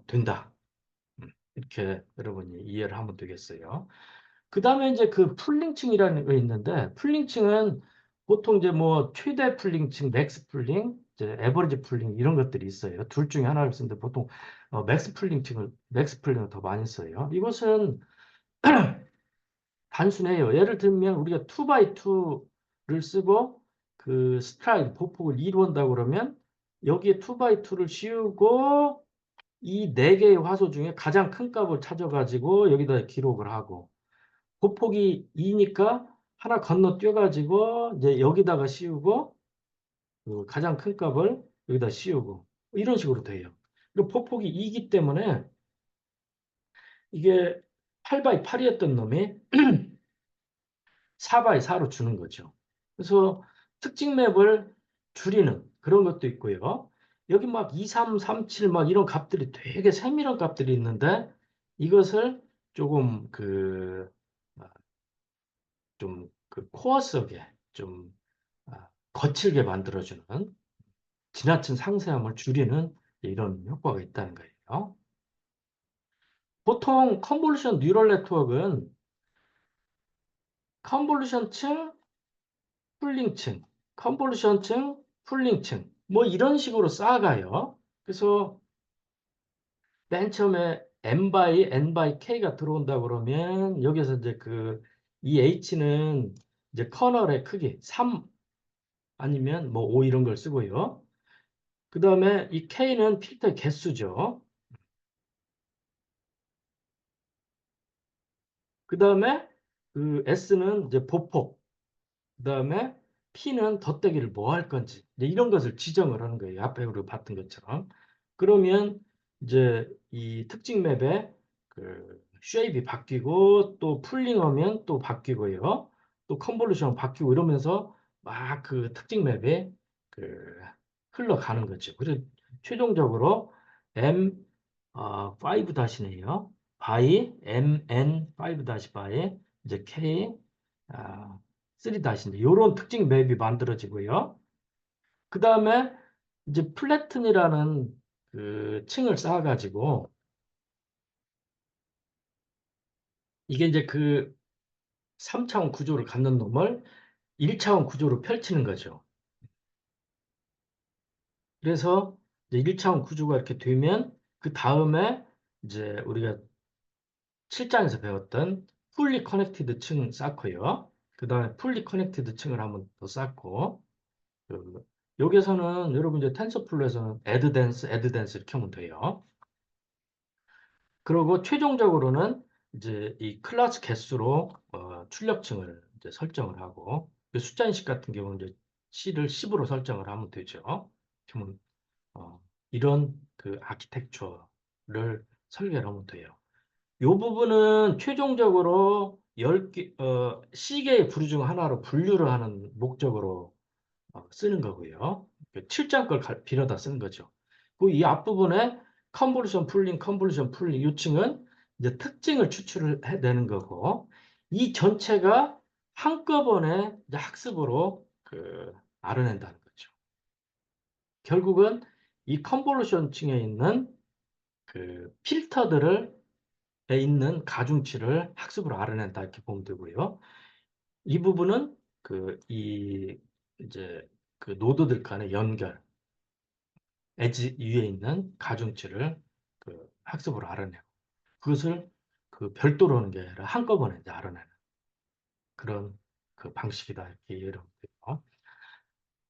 된다. 이렇게 여러분이 이해를 하면 되겠어요. 그 다음에 이제 그 풀링층이라는 게 있는데, 풀링층은 보통 이제 뭐 최대 풀링층, 맥스 풀링, 이제 에버리지 풀링 이런 것들이 있어요. 둘 중에 하나를 쓰는데 보통 맥스 풀링을 더 많이 써요. 이것은 단순해요. 예를 들면 우리가 2x2를 쓰고 그 스트라이드, 보폭을 이루한다고 그러면 여기에 2x2를 씌우고 이 네 개의 화소 중에 가장 큰 값을 찾아가지고 여기다 기록을 하고 보폭이 2니까 하나 건너뛰어가지고 이제 여기다가 씌우고 그 가장 큰 값을 여기다 씌우고 이런 식으로 돼요. 그리고 폭폭이 2기 때문에 이게 8 x 8이었던 놈이 4 x 4로 주는 거죠. 그래서 특징 맵을 줄이는 그런 것도 있고요. 여기 막 2, 3, 3, 7 막 이런 값들이 되게 세밀한 값들이 있는데 이것을 조금 좀 그 코어 속에 좀 거칠게 만들어주는 지나친 상세함을 줄이는 이런 효과가 있다는 거예요. 보통 컨볼루션 뉴럴 네트워크는 컨볼루션층, 풀링층, 컨볼루션층, 풀링층 뭐 이런 식으로 쌓아가요. 그래서 맨 처음에 n by n by k가 들어온다 그러면 여기서 이제 이 h는 이제 커널의 크기 3 아니면 뭐 5 이런 걸 쓰고요. 그 다음에 이 K는 필터의 개수죠. 그 다음에 그 S는 이제 보폭, 그다음에 P는 덧대기를 뭐 할 건지 이제 이런 것을 지정을 하는 거예요. 앞에 우리가 봤던 것처럼. 그러면 이제 이 특징 맵에 그 쉐입이 바뀌고 또 풀링하면 또 바뀌고요. 또 컨볼루션 바뀌고 이러면서 막 그 특징 맵에 그 흘러가는 거죠. 그래서 최종적으로 M5 다시네요. by MN5 다시 by 이제 K 3 다시인데 이런 특징 맵이 만들어지고요. 그 다음에 이제 플래튼이라는 그 층을 쌓아가지고 이게 이제 그 3차원 구조를 갖는 놈을 1차원 구조로 펼치는 거죠. 그래서 이제 1차원 구조가 이렇게 되면 그 다음에 이제 우리가 7장에서 배웠던 풀리 커넥티드 층 쌓고요. 그 다음에 풀리 커넥티드 층을 한번 더 쌓고 여기서는 여러분 이제 텐서플로에서는 애드댄스 이렇게 하면 돼요. 그리고 최종적으로는 이제 이 클래스 개수로 출력층을 이제 설정을 하고 그 숫자 인식 같은 경우는 이제 C를 10으로 설정을 하면 되죠. 그러면 이런 그 아키텍처를 설계를 하면 돼요. 이 부분은 최종적으로 10개, C개의 부류 중 하나로 분류를 하는 목적으로 쓰는 거고요. 7장 걸 빌어다 쓰는 거죠. 그 이 앞부분에 컨볼루션 풀링 요층은 이제 특징을 추출을 해내는 거고 이 전체가 한꺼번에 이제 학습으로 알아낸다는 거죠. 결국은 이 컨볼루션 층에 있는 그 필터들을 에 있는 가중치를 학습으로 알아낸다 이렇게 보면 되고요. 이 부분은 이제 그 노드들 간의 연결, 엣지 위에 있는 가중치를 학습으로 알아내고 그것을 그 별도로 하는 게 아니라 한꺼번에 이제 알아내는 그런 그 방식이다 이렇게 이해를 하면 돼요.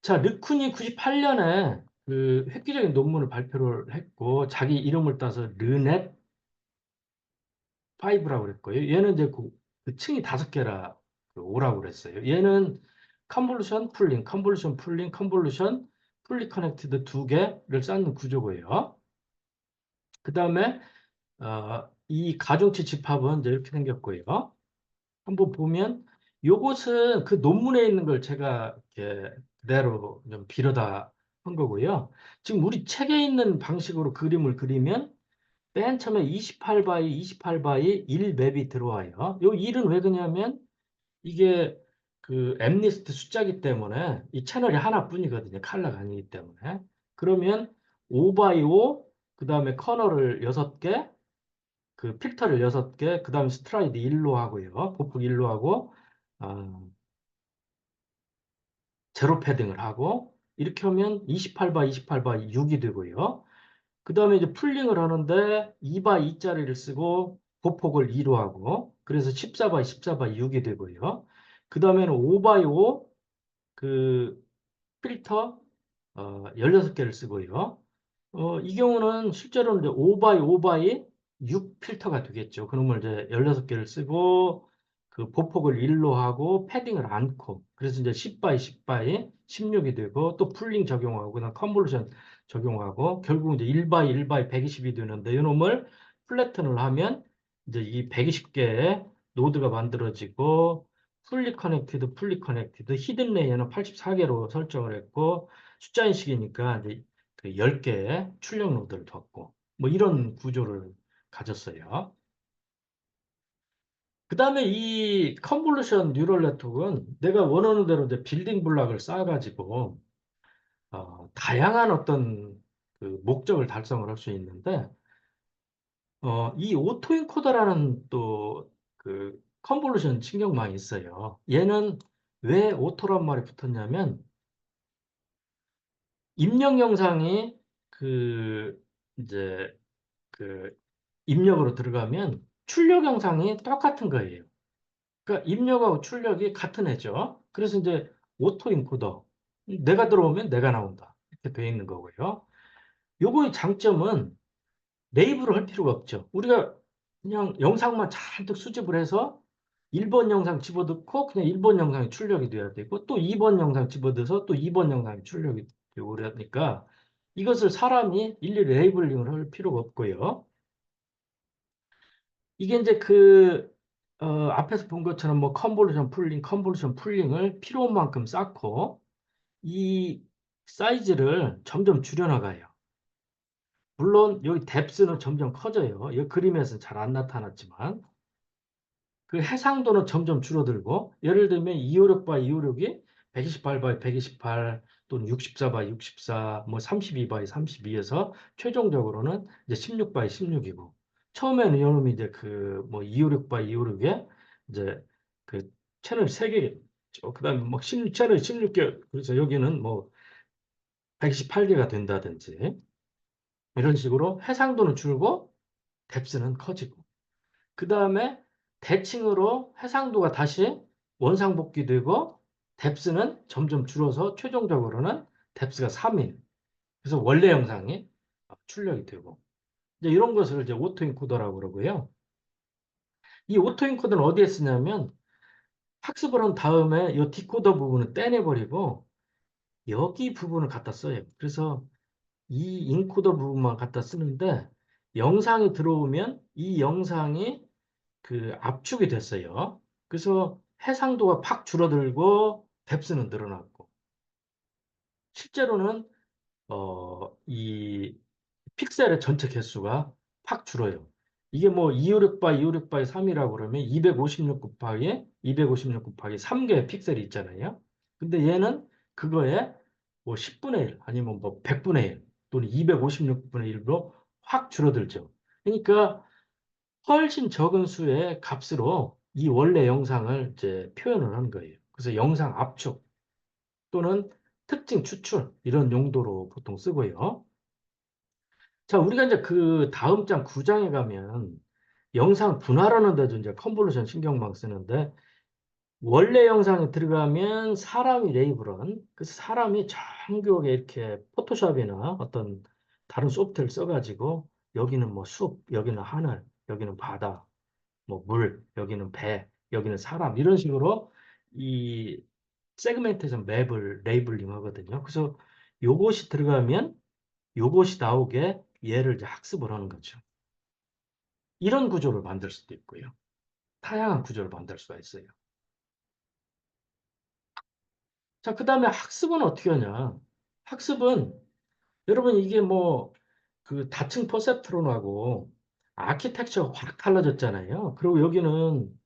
자, 르쿤이 98년에 그 획기적인 논문을 발표를 했고 자기 이름을 따서 르넷 5라고 그랬고요. 얘는 이제 그 층이 5개라 오라고 그랬어요. 얘는 컨볼루션, 풀리 커넥티드 2개를 쌓는 구조고요. 그 다음에 이 가중치 집합은 이제 이렇게 생겼고요. 한번 보면 요것은 그 논문에 있는 걸 제가 이렇게 그대로 좀 빌어다 한 거고요. 지금 우리 책에 있는 방식으로 그림을 그리면 맨 처음에 28바이 1 맵이 들어와요. 요 1은 왜 그러냐면 이게 그 엠리스트 숫자기 때문에 이 채널이 하나뿐이거든요. 컬러가 아니기 때문에. 그러면 5바이 5, 그 다음에 커널을 6개, 그 필터를 6개, 그 다음에 스트라이드 1로 하고요. 보폭 1로 하고, 어, 제로 패딩을 하고, 이렇게 하면 28바이 6이 되고요. 그 다음에 이제 풀링을 하는데 2바이 2짜리를 쓰고 보폭을 2로 하고 그래서 14바이 6이 되고요. 그 다음에는 5바이 5 그 필터 16개를 쓰고요. 이 경우는 실제로는 이제 5바이 6 필터가 되겠죠. 그놈을 이제 16개를 쓰고 그 보폭을 1로 하고 패딩을 않고 그래서 이제 10바이 16이 되고 또 풀링 적용하고 그다음 컨볼루션 적용하고 결국 이제 1바이 120이 되는데 이놈을 플래튼을 하면 이제 이 120개의 노드가 만들어지고 풀리 커넥티드 히든 레이어는 84개로 설정을 했고 숫자 인식이니까 이제 그 10개의 출력 노드를 뒀고 뭐 이런 구조를 가졌어요. 그 다음에 이 컨볼루션 뉴럴 네트워크는 내가 원하는 대로 이제 빌딩 블락을 쌓아가지고 다양한 어떤 그 목적을 달성을 할 수 있는데 이 오토인코더라는 또 그 컨볼루션 신경망이 있어요. 얘는 왜 오토란 말이 붙었냐면 입력 영상이 그 이제 그 입력으로 들어가면 출력 영상이 똑같은 거예요. 그러니까 입력하고 출력이 같은 애죠. 그래서 이제 오토 인코더 내가 들어오면 내가 나온다 이렇게 되어 있는 거고요. 요거의 장점은 레이블을 할 필요가 없죠. 우리가 그냥 영상만 잔뜩 수집을 해서 1번 영상 집어넣고 그냥 1번 영상이 출력이 돼야 되고 또 2번 영상 집어넣어서 또 2번 영상이 출력이 되고 그러니까 이것을 사람이 일일이 레이블링을 할 필요가 없고요. 이게 이제 앞에서 본 것처럼 뭐 컨볼루션 풀링을 필요한 만큼 쌓고 이 사이즈를 점점 줄여나가요. 물론 여기 뎁스는 점점 커져요. 이 그림에서는 잘 안 나타났지만 그 해상도는 점점 줄어들고 예를 들면 256 바이 256이 128 바이 128 또는 64 바이 64, 뭐 32 바이 32에서 최종적으로는 이제 16 바이 16이고 처음에는 이놈이 이제 그 뭐 256 바이 256에 이제 그 채널 3개 그다음에 막 채널 16개 그래서 여기는 뭐 128개가 된다든지 이런 식으로 해상도는 줄고 뎁스는 커지고 그 다음에 대칭으로 해상도가 다시 원상복귀되고 뎁스는 점점 줄어서 최종적으로는 뎁스가 3인. 그래서 원래 영상이 출력이 되고 이제 이런 것을 이제 오토인코더라고 그러고요. 이 오토인코더는 어디에 쓰냐면 학습을 한 다음에 이 디코더 부분을 떼내버리고 여기 부분을 갖다 써요. 그래서 이 인코더 부분만 갖다 쓰는데 영상이 들어오면 이 영상이 그 압축이 됐어요. 그래서 해상도가 팍 줄어들고 뎁스는 늘어났고 실제로는 이 픽셀의 전체 개수가 팍 줄어요. 이게 뭐 256 바이 256 바이 3이라고 그러면 256 곱하기 256 곱하기 3개의 픽셀이 있잖아요. 근데 얘는 그거에 뭐 10분의 1 아니면 뭐 100분의 1 또는 256분의 1로 확 줄어들죠. 그러니까 훨씬 적은 수의 값으로 이 원래 영상을 이제 표현을 하는 거예요. 그래서 영상 압축 또는 특징 추출 이런 용도로 보통 쓰고요. 자, 우리가 이제 그 다음 장 9장에 가면 영상 분할하는 데도 이제 컨볼루션 신경망 쓰는데 원래 영상에 들어가면 사람이 레이블은 그래서 사람이 정교하게 이렇게 포토샵이나 어떤 다른 소프트를 써가지고 여기는 뭐 숲, 여기는 하늘, 여기는 바다 뭐 물, 여기는 배, 여기는 사람 이런 식으로 이 세그멘테이션 맵을 레이블링 하거든요. 그래서 요것이 들어가면 요것이 나오게 얘를 이제 학습을 하는 거죠. 이런 구조를 만들 수도 있고요. 다양한 구조를 만들 수가 있어요. 자, 그 다음에 학습은 어떻게 하냐? 학습은 여러분 이게 뭐 그 다층 퍼셉트론하고 아키텍처가 확 달라졌잖아요. 그리고 여기는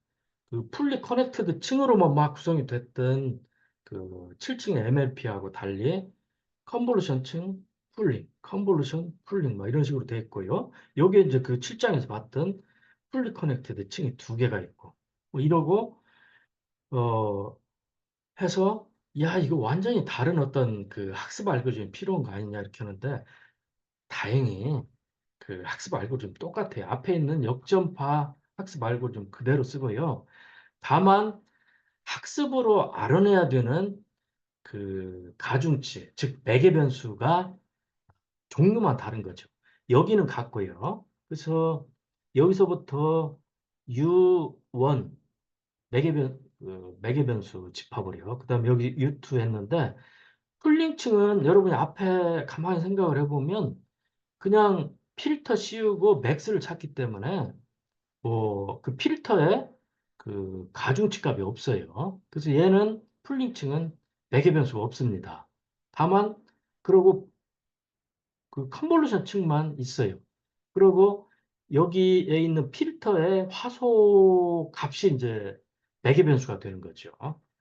그 풀리 커넥티드 층으로만 막 구성이 됐던 그 7층 MLP하고 달리 컨볼루션 층, 컨볼루션, 풀링 막 이런 식으로 돼 있고요. 여기에 이제 그 7장에서 봤던 풀리 커넥티드 층이 두 개가 있고 뭐 이러고 어 해서 야 이거 완전히 다른 어떤 그 학습 알고리즘이 필요한 거 아니냐 이렇게 하는데 다행히 그 학습 알고리즘 똑같아요. 앞에 있는 역전파 학습 알고리즘 그대로 쓰고요. 다만 학습으로 알아내야 되는 그 가중치, 즉 매개 변수가 종류만 다른 거죠. 여기는 같고요. 그래서 여기서부터 U1 매개 변수 집합을요. 그다음 여기 U2 했는데 풀링층은 여러분이 앞에 가만히 생각을 해보면 그냥 필터 씌우고 맥스를 찾기 때문에 뭐 그 필터에 그 가중치 값이 없어요. 그래서 얘는 풀링층은 매개 변수가 없습니다. 다만 그리고 그 컨볼루션 층만 있어요. 그리고 여기에 있는 필터의 화소 값이 이제 매개 변수가 되는 거죠.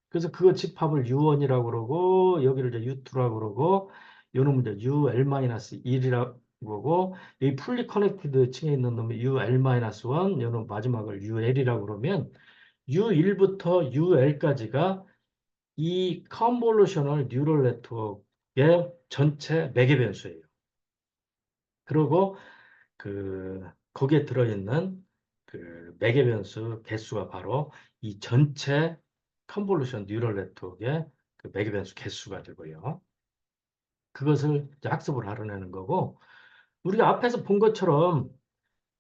그래서 그 집합을 U1이라고 그러고 여기를 이제 U2라고 그러고 요놈은 이제 UL-1이라고 그러고 이 풀리 커넥티드 층에 있는 놈이 UL-1, 요놈 마지막을 UL이라고 그러면 U1부터 UL까지가 이 컨볼루셔널 뉴럴 네트워크의 전체 매개 변수예요. 그리고 거기에 들어있는 그 매개 변수 개수가 바로 이 전체 컨볼루션 뉴럴 네트워크의 그 매개 변수 개수가 되고요. 그것을 이제 학습을 알아내는 거고 우리가 앞에서 본 것처럼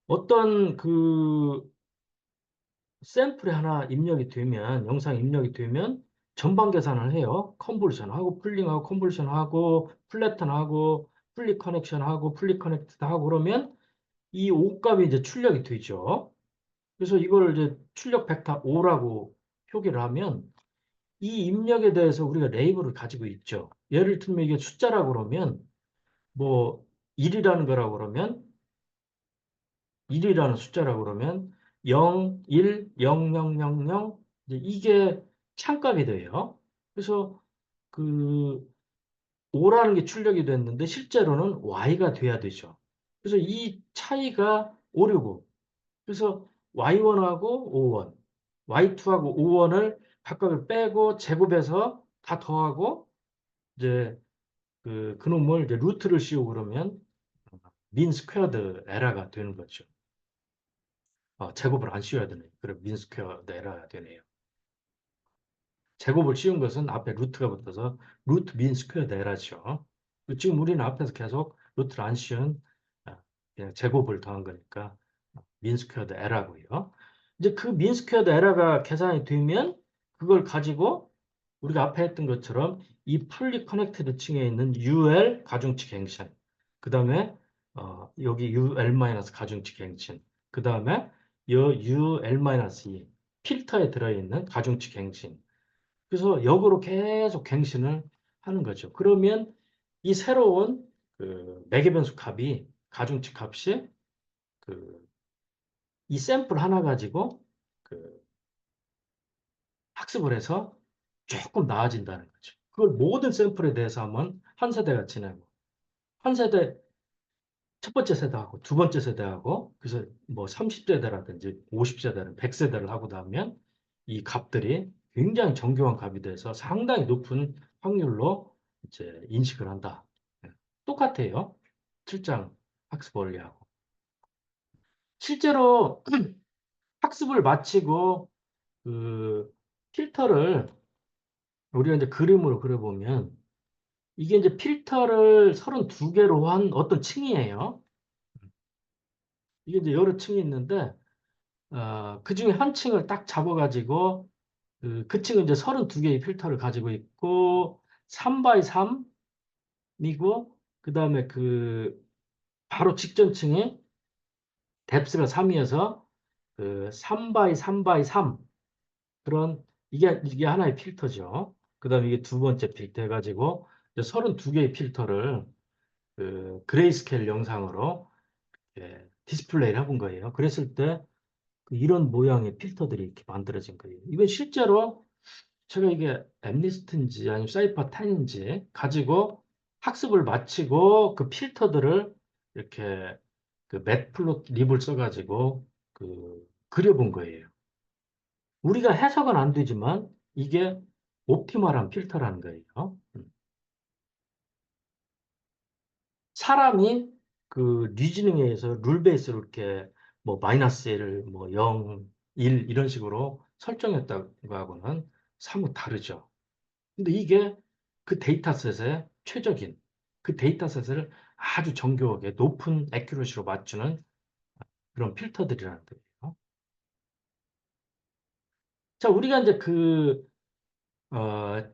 어떤 그 샘플이 하나 입력이 되면, 영상 입력이 되면 전방 계산을 해요. 컨볼션하고, 풀링하고, 컨볼션하고, 플래튼하고, 풀리 커넥션하고, 풀리 커넥트하고 그러면 이 O값이 이제 출력이 되죠. 그래서 이걸 이제 출력 벡터 O라고 표기를 하면 이 입력에 대해서 우리가 레이블을 가지고 있죠. 예를 들면 이게 숫자라고 그러면 뭐 1이라는 거라고 그러면 1이라는 숫자라고 그러면 0, 1, 0, 0, 0, 0 이게 창값이 돼요. 그래서 그 5라는 게 출력이 됐는데 실제로는 Y가 돼야 되죠. 그래서 이 차이가 오류고 그래서 Y1하고 O1, Y2하고 O1을 각각을 빼고 제곱해서 다 더하고 이제 그놈을 이제 루트를 씌우고 그러면 민 스퀘어드 에러가 되는 거죠. 제곱을 안 씌워야 되네. 그래 민 스퀘어드 에러가 되네요. 제곱을 씌운 것은 앞에 루트가 붙어서 루트 민 스퀘어드 에러죠. 지금 우리는 앞에서 계속 루트를 안 씌운 그냥 제곱을 더한 거니까 민 스퀘어드 에러고요. 이제 그 민 스퀘어드 에러가 계산이 되면 그걸 가지고 우리가 앞에 했던 것처럼 이 풀리 커넥티드 층에 있는 UL 가중치 갱신, 그 다음에 여기 UL 마이너스 가중치 갱신, 그 다음에 요 UL 마이너스 2 필터에 들어있는 가중치 갱신. 그래서 역으로 계속 갱신을 하는 거죠. 그러면 이 새로운 그 매개변수 값이 가중치 값이 그 이 샘플 하나 가지고 그 학습을 해서 조금 나아진다는 거죠. 그걸 모든 샘플에 대해서 하면 한 세대가 지나고 한 세대 첫 번째 세대하고 두 번째 세대하고 그래서 뭐 30세대라든지 50세대는 100세대를 하고 나면 이 값들이 굉장히 정교한 값이 돼서 상당히 높은 확률로 이제 인식을 한다. 예. 똑같아요. 출장 학습 원리하고. 실제로 학습을 마치고 그 필터를 우리가 이제 그림으로 그려보면 이게 이제 필터를 32개로 한 어떤 층이에요. 이게 이제 여러 층이 있는데 그 중에 한 층을 딱 잡아가지고 그 층은 이제 32개의 필터를 가지고 있고 3 x 3이고 그 다음에 그 바로 직전 층에 뎁스가 3이어서 그 3 x 3 x 3 그런 이게 하나의 필터죠. 그 다음에 이게 두 번째 필터 해가지고 32개의 필터를 그레이스케일 영상으로 디스플레이를 해본 거예요. 그랬을 때 이런 모양의 필터들이 이렇게 만들어진 거예요. 이건 실제로 제가 이게 엠니스트인지 아니면 사이퍼 10인지 가지고 학습을 마치고 그 필터들을 이렇게 그 매트플롯 립을 써가지고 그려본 거예요. 우리가 해석은 안 되지만 이게 옵티멀한 필터라는 거예요. 사람이 그 리즈닝에 의해서 룰 베이스로 이렇게 뭐 마이너스 1을 뭐 0, 1 이런 식으로 설정했다고 하고는 사뭇 다르죠. 근데 이게 그 데이터셋의 최적인 그 데이터셋을 아주 정교하게 높은 애큐러시로 맞추는 그런 필터들이라는 거예요. 자, 우리가 이제 어,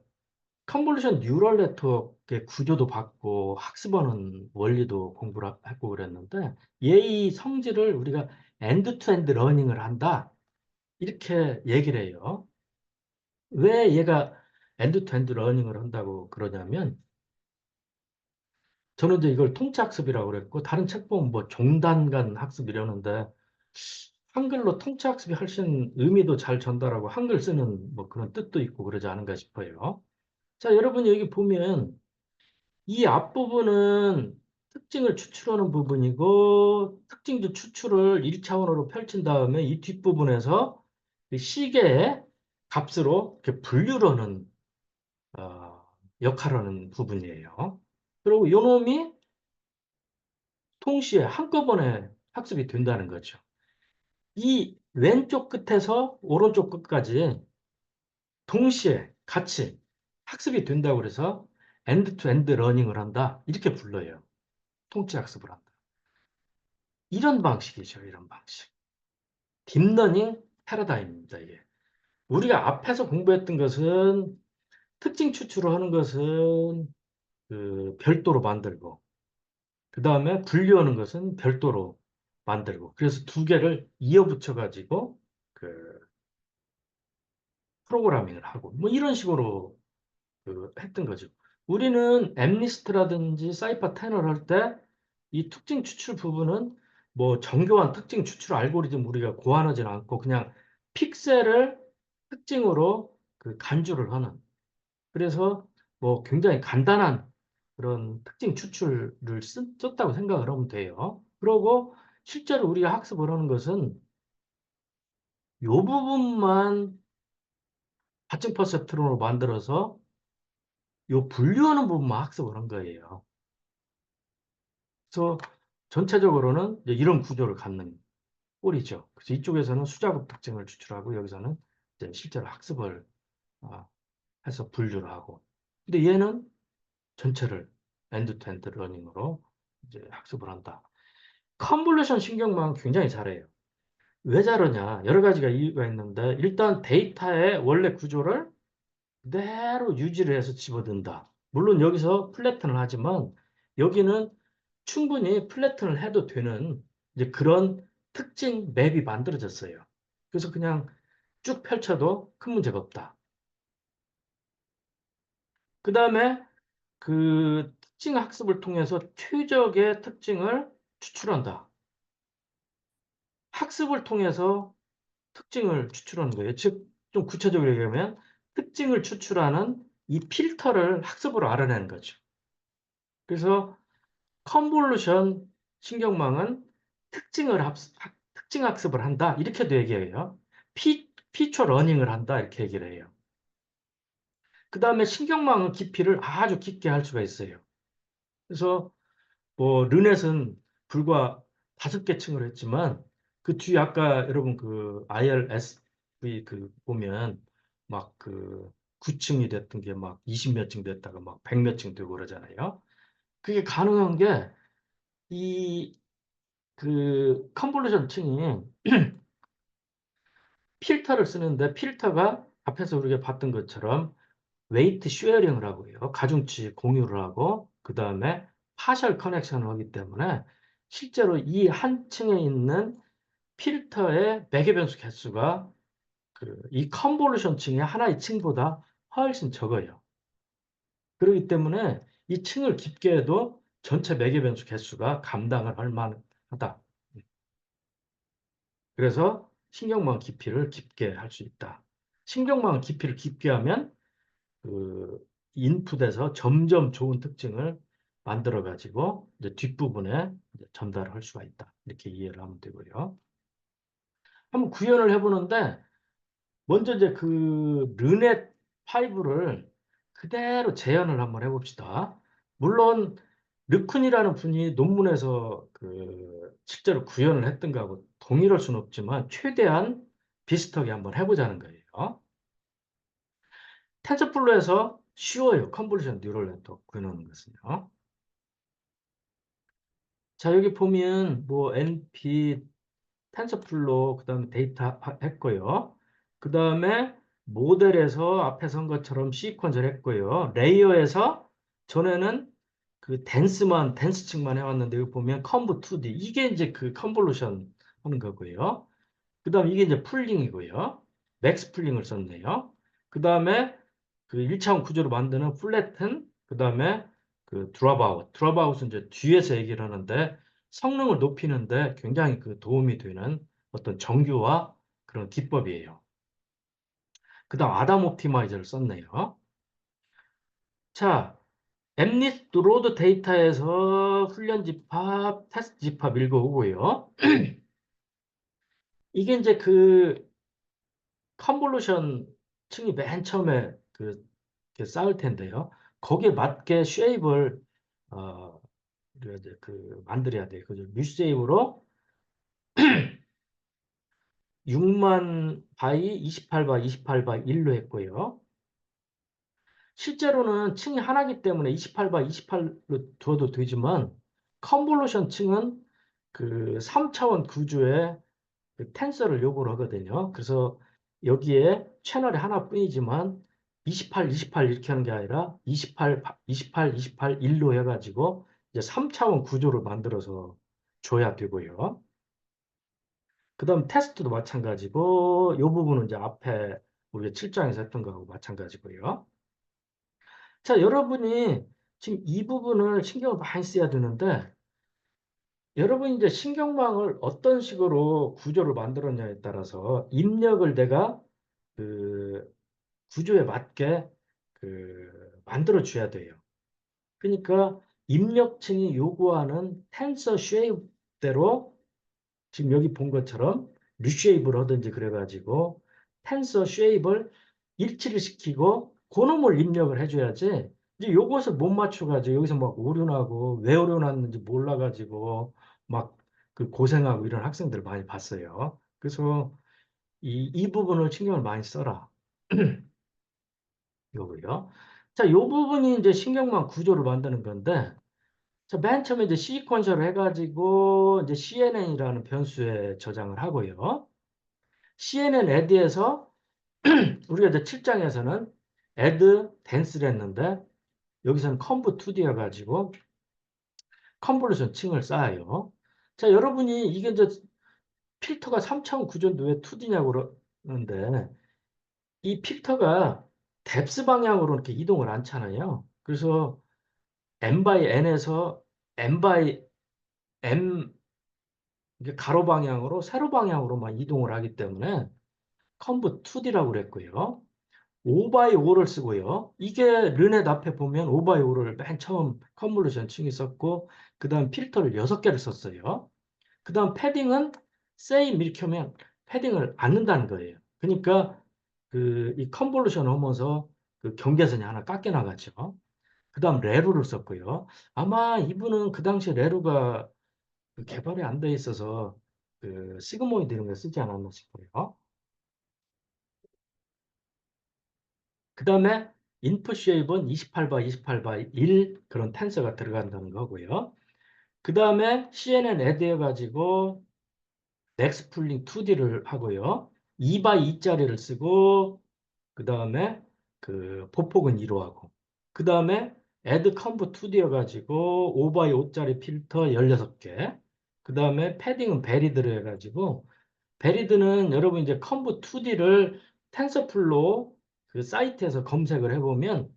컨볼루션 뉴럴 네트워크의 구조도 받고 학습하는 원리도 공부를 했고 그랬는데 얘의 성질을 우리가 엔드 투 엔드 러닝을 한다. 이렇게 얘기를 해요. 왜 얘가 엔드 투 엔드 러닝을 한다고 그러냐면 저는 이제 이걸 통치학습이라고 그랬고 다른 책 보면 뭐 종단간 학습 이러는데 한글로 통치학습이 훨씬 의미도 잘 전달하고 한글 쓰는 뭐 그런 뜻도 있고 그러지 않은가 싶어요. 자, 여러분 여기 보면 이 앞부분은 특징을 추출하는 부분이고 특징 추출을 1차원으로 펼친 다음에 이 뒷부분에서 이 시계의 값으로 이렇게 분류를 하는 역할을 하는 부분이에요. 그리고 요놈이 동시에 한꺼번에 학습이 된다는 거죠. 이 왼쪽 끝에서 오른쪽 끝까지 동시에 같이 학습이 된다고 그래서 엔드 투 엔드 러닝을 한다. 이렇게 불러요. 통치 학습을 한다. 이런 방식이죠. 이런 방식. 딥러닝 패러다임입니다, 이게. 우리가 앞에서 공부했던 것은 특징 추출을 하는 것은 그 별도로 만들고, 그 다음에 분류하는 것은 별도로 만들고, 그래서 두 개를 이어붙여 가지고 그 프로그래밍을 하고, 뭐 이런 식으로 그 했던 거죠. 우리는 엠리스트라든지 사이퍼 테너를 할 때 이 특징 추출 부분은 뭐 정교한 특징 추출 알고리즘 우리가 고안하지는 않고 그냥 픽셀을 특징으로 그 간주를 하는, 그래서 뭐 굉장히 간단한 그런 특징 추출을 썼다고 생각을 하면 돼요. 그리고 실제로 우리가 학습을 하는 것은 이 부분만 가층 퍼셉트론으로 만들어서 이 분류하는 부분만 학습을 한 거예요. 그래서 전체적으로는 이제 이런 구조를 갖는 꼴이죠. 그래서 이쪽에서는 수작업 특징을 추출하고 여기서는 이제 실제로 학습을 어, 해서 분류를 하고. 근데 얘는 전체를 엔드 투 엔드 러닝으로 이제 학습을 한다. 컨볼루션 신경망 굉장히 잘해요. 왜 잘하냐? 여러 가지가 이유가 있는데 일단 데이터의 원래 구조를 그대로 유지를 해서 집어든다. 물론 여기서 플래튼을 하지만 여기는 충분히 플래튼을 해도 되는 이제 그런 특징 맵이 만들어졌어요. 그래서 그냥 쭉 펼쳐도 큰 문제가 없다. 그 다음에 그 특징 학습을 통해서 최적의 특징을 추출한다. 학습을 통해서 특징을 추출하는 거예요. 즉, 좀 구체적으로 얘기하면 특징을 추출하는 이 필터를 학습으로 알아내는 거죠. 그래서 컨볼루션 신경망은 특징 학습을 한다. 이렇게도 얘기해요. 피처 러닝을 한다. 이렇게 얘기를 해요. 그 다음에 신경망의 깊이를 아주 깊게 할 수가 있어요. 그래서 뭐 르넷은 불과 5개 층을 했지만 그 뒤에 아까 여러분 그 ILSV 그 보면 막 그 9층이 됐던 게 막 20 몇 층 됐다가 막 100 몇 층 되고 그러잖아요. 그게 가능한 게 이 그 컨볼루션 층이 필터를 쓰는데 필터가 앞에서 우리가 봤던 것처럼 웨이트 쉐어링을 하고 요 가중치 공유를 하고 그 다음에 파셜 커넥션을 하기 때문에 실제로 이 한 층에 있는 필터의 매개 변수 개수가 그 이 컨볼루션 층의 하나의 층보다 훨씬 적어요. 그렇기 때문에 이 층을 깊게 해도 전체 매개 변수 개수가 감당을 할 만하다. 그래서 신경망 깊이를 깊게 할 수 있다. 신경망 깊이를 깊게 하면 그 인풋에서 점점 좋은 특징을 만들어 가지고 이제 뒷부분에 이제 전달을 할 수가 있다. 이렇게 이해를 하면 되고요. 한번 구현을 해보는데 먼저 이제 그 르넷 5를 그대로 재현을 한번 해봅시다. 물론 르쿤이라는 분이 논문에서 그 실제로 구현을 했던 거하고 동일할 수는 없지만 최대한 비슷하게 한번 해보자는 거예요. 텐서플로에서 쉬워요. 컨볼루션 뉴럴 네트워크 구현하는 것은요. 자, 여기 보면 뭐 NP, 텐서플로, 그 다음에 데이터 했고요. 그 다음에 모델에서 앞에 선 것처럼 시퀀스를 했고요. 레이어에서 전에는 그 댄스층만 해왔는데 여기 보면 컨브 2D 이게 이제 그 컨볼루션 하는 거고요. 그 다음에 이게 이제 풀링이고요. 맥스 풀링을 썼네요. 그 다음에 그 1차원 구조로 만드는 플래튼, 그 다음에 그 드랍아웃. 드랍아웃은 이제 뒤에서 얘기를 하는데 성능을 높이는데 굉장히 그 도움이 되는 어떤 정교와 그런 기법이에요. 그 다음 아담 옵티마이저를 썼네요. 자, 엠리스 로드 데이터에서 훈련 집합, 테스트 집합 읽어오고요. 이게 이제 그 컨볼루션 층이 맨 처음에 그 이렇게 쌓을 텐데요. 거기에 맞게 쉐입을 어, 우리가 이제 그 만들어야 돼요. 그죠? 뮤쉐입으로 6만 바이 28바이 28바이 1로 했고요. 실제로는 층이 하나이기 때문에 28바이 28로 둬도 되지만 컨볼루션 층은 그 3차원 구조에 그 텐서를 요구를 하거든요. 그래서 여기에 채널이 하나뿐이지만 28, 28 이렇게 하는 게 아니라 28, 28, 28, 1로 해가지고 이제 3차원 구조를 만들어서 줘야 되고요. 그다음 테스트도 마찬가지고 이 부분은 이제 앞에 우리가 7장에서 했던 거하고 마찬가지고요. 자, 여러분이 지금 이 부분을 신경을 많이 써야 되는데 여러분이 이제 신경망을 어떤 식으로 구조를 만들었냐에 따라서 입력을 내가 그 구조에 맞게 만들어 줘야 돼요. 그러니까 입력층이 요구하는 텐서 쉐입대로 지금 여기 본 것처럼 리쉐입을 하든지 그래가지고 텐서 쉐입을 일치를 시키고 그놈을 입력을 해줘야지 이제 요것을 못 맞춰가지고 여기서 막 오류나고 왜 오류났는지 몰라가지고 막 그 고생하고 이런 학생들 많이 봤어요. 그래서 이 부분을 신경을 많이 써라. 요거요. 자, 요 부분이 이제 신경망 구조를 만드는 건데 자, 맨 처음에 이제 시퀀셜을 해가지고 이제 CNN이라는 변수에 저장을 하고요. CNN add에서 우리가 이제 7장에서는 add dense를 했는데 여기서는 conv 2D여 가지고 컨볼루션 층을 쌓아요. 자, 여러분이 이게 이제 필터가 3차원 구조인데 왜 2D냐고 그러는데 이 필터가 뎁스 방향으로 이렇게 이동을 않잖아요. 그래서 n by n에서 n by m 이게 가로 방향으로 세로 방향으로만 이동을 하기 때문에 컨브 2D라고 그랬고요. 5x5를 쓰고요. 이게 르넷 앞에 보면 5x5를 맨 처음 컨볼루션 층이 썼고 그 다음 필터를 6개를 썼어요. 그 다음 패딩은 same 이렇게 하면 패딩을 안 넣는다는 거예요. 그러니까 이 컨볼루션 하면서 그 경계선이 하나 깎여 나갔죠. 그 다음 레루를 썼고요. 아마 이분은 그 당시에 레루가 개발이 안 돼 있어서 시그모이드 이런 거 쓰지 않았나 싶어요. 그 다음에 인풋 쉐입은 28바 28바 1 그런 텐서가 들어간다는 거고요. 그 다음에 CNN add 해가지고 next pooling 2D를 하고요. 2바 2짜리를 쓰고 그 다음에 보폭은 2로 하고 그 다음에 add conv 2D여가지고 5바 5짜리 필터 16개 그 다음에 패딩은 베리드를 해가지고 베리드는 여러분 이제 컨브 2D를 텐서플로우 그 사이트에서 검색을 해보면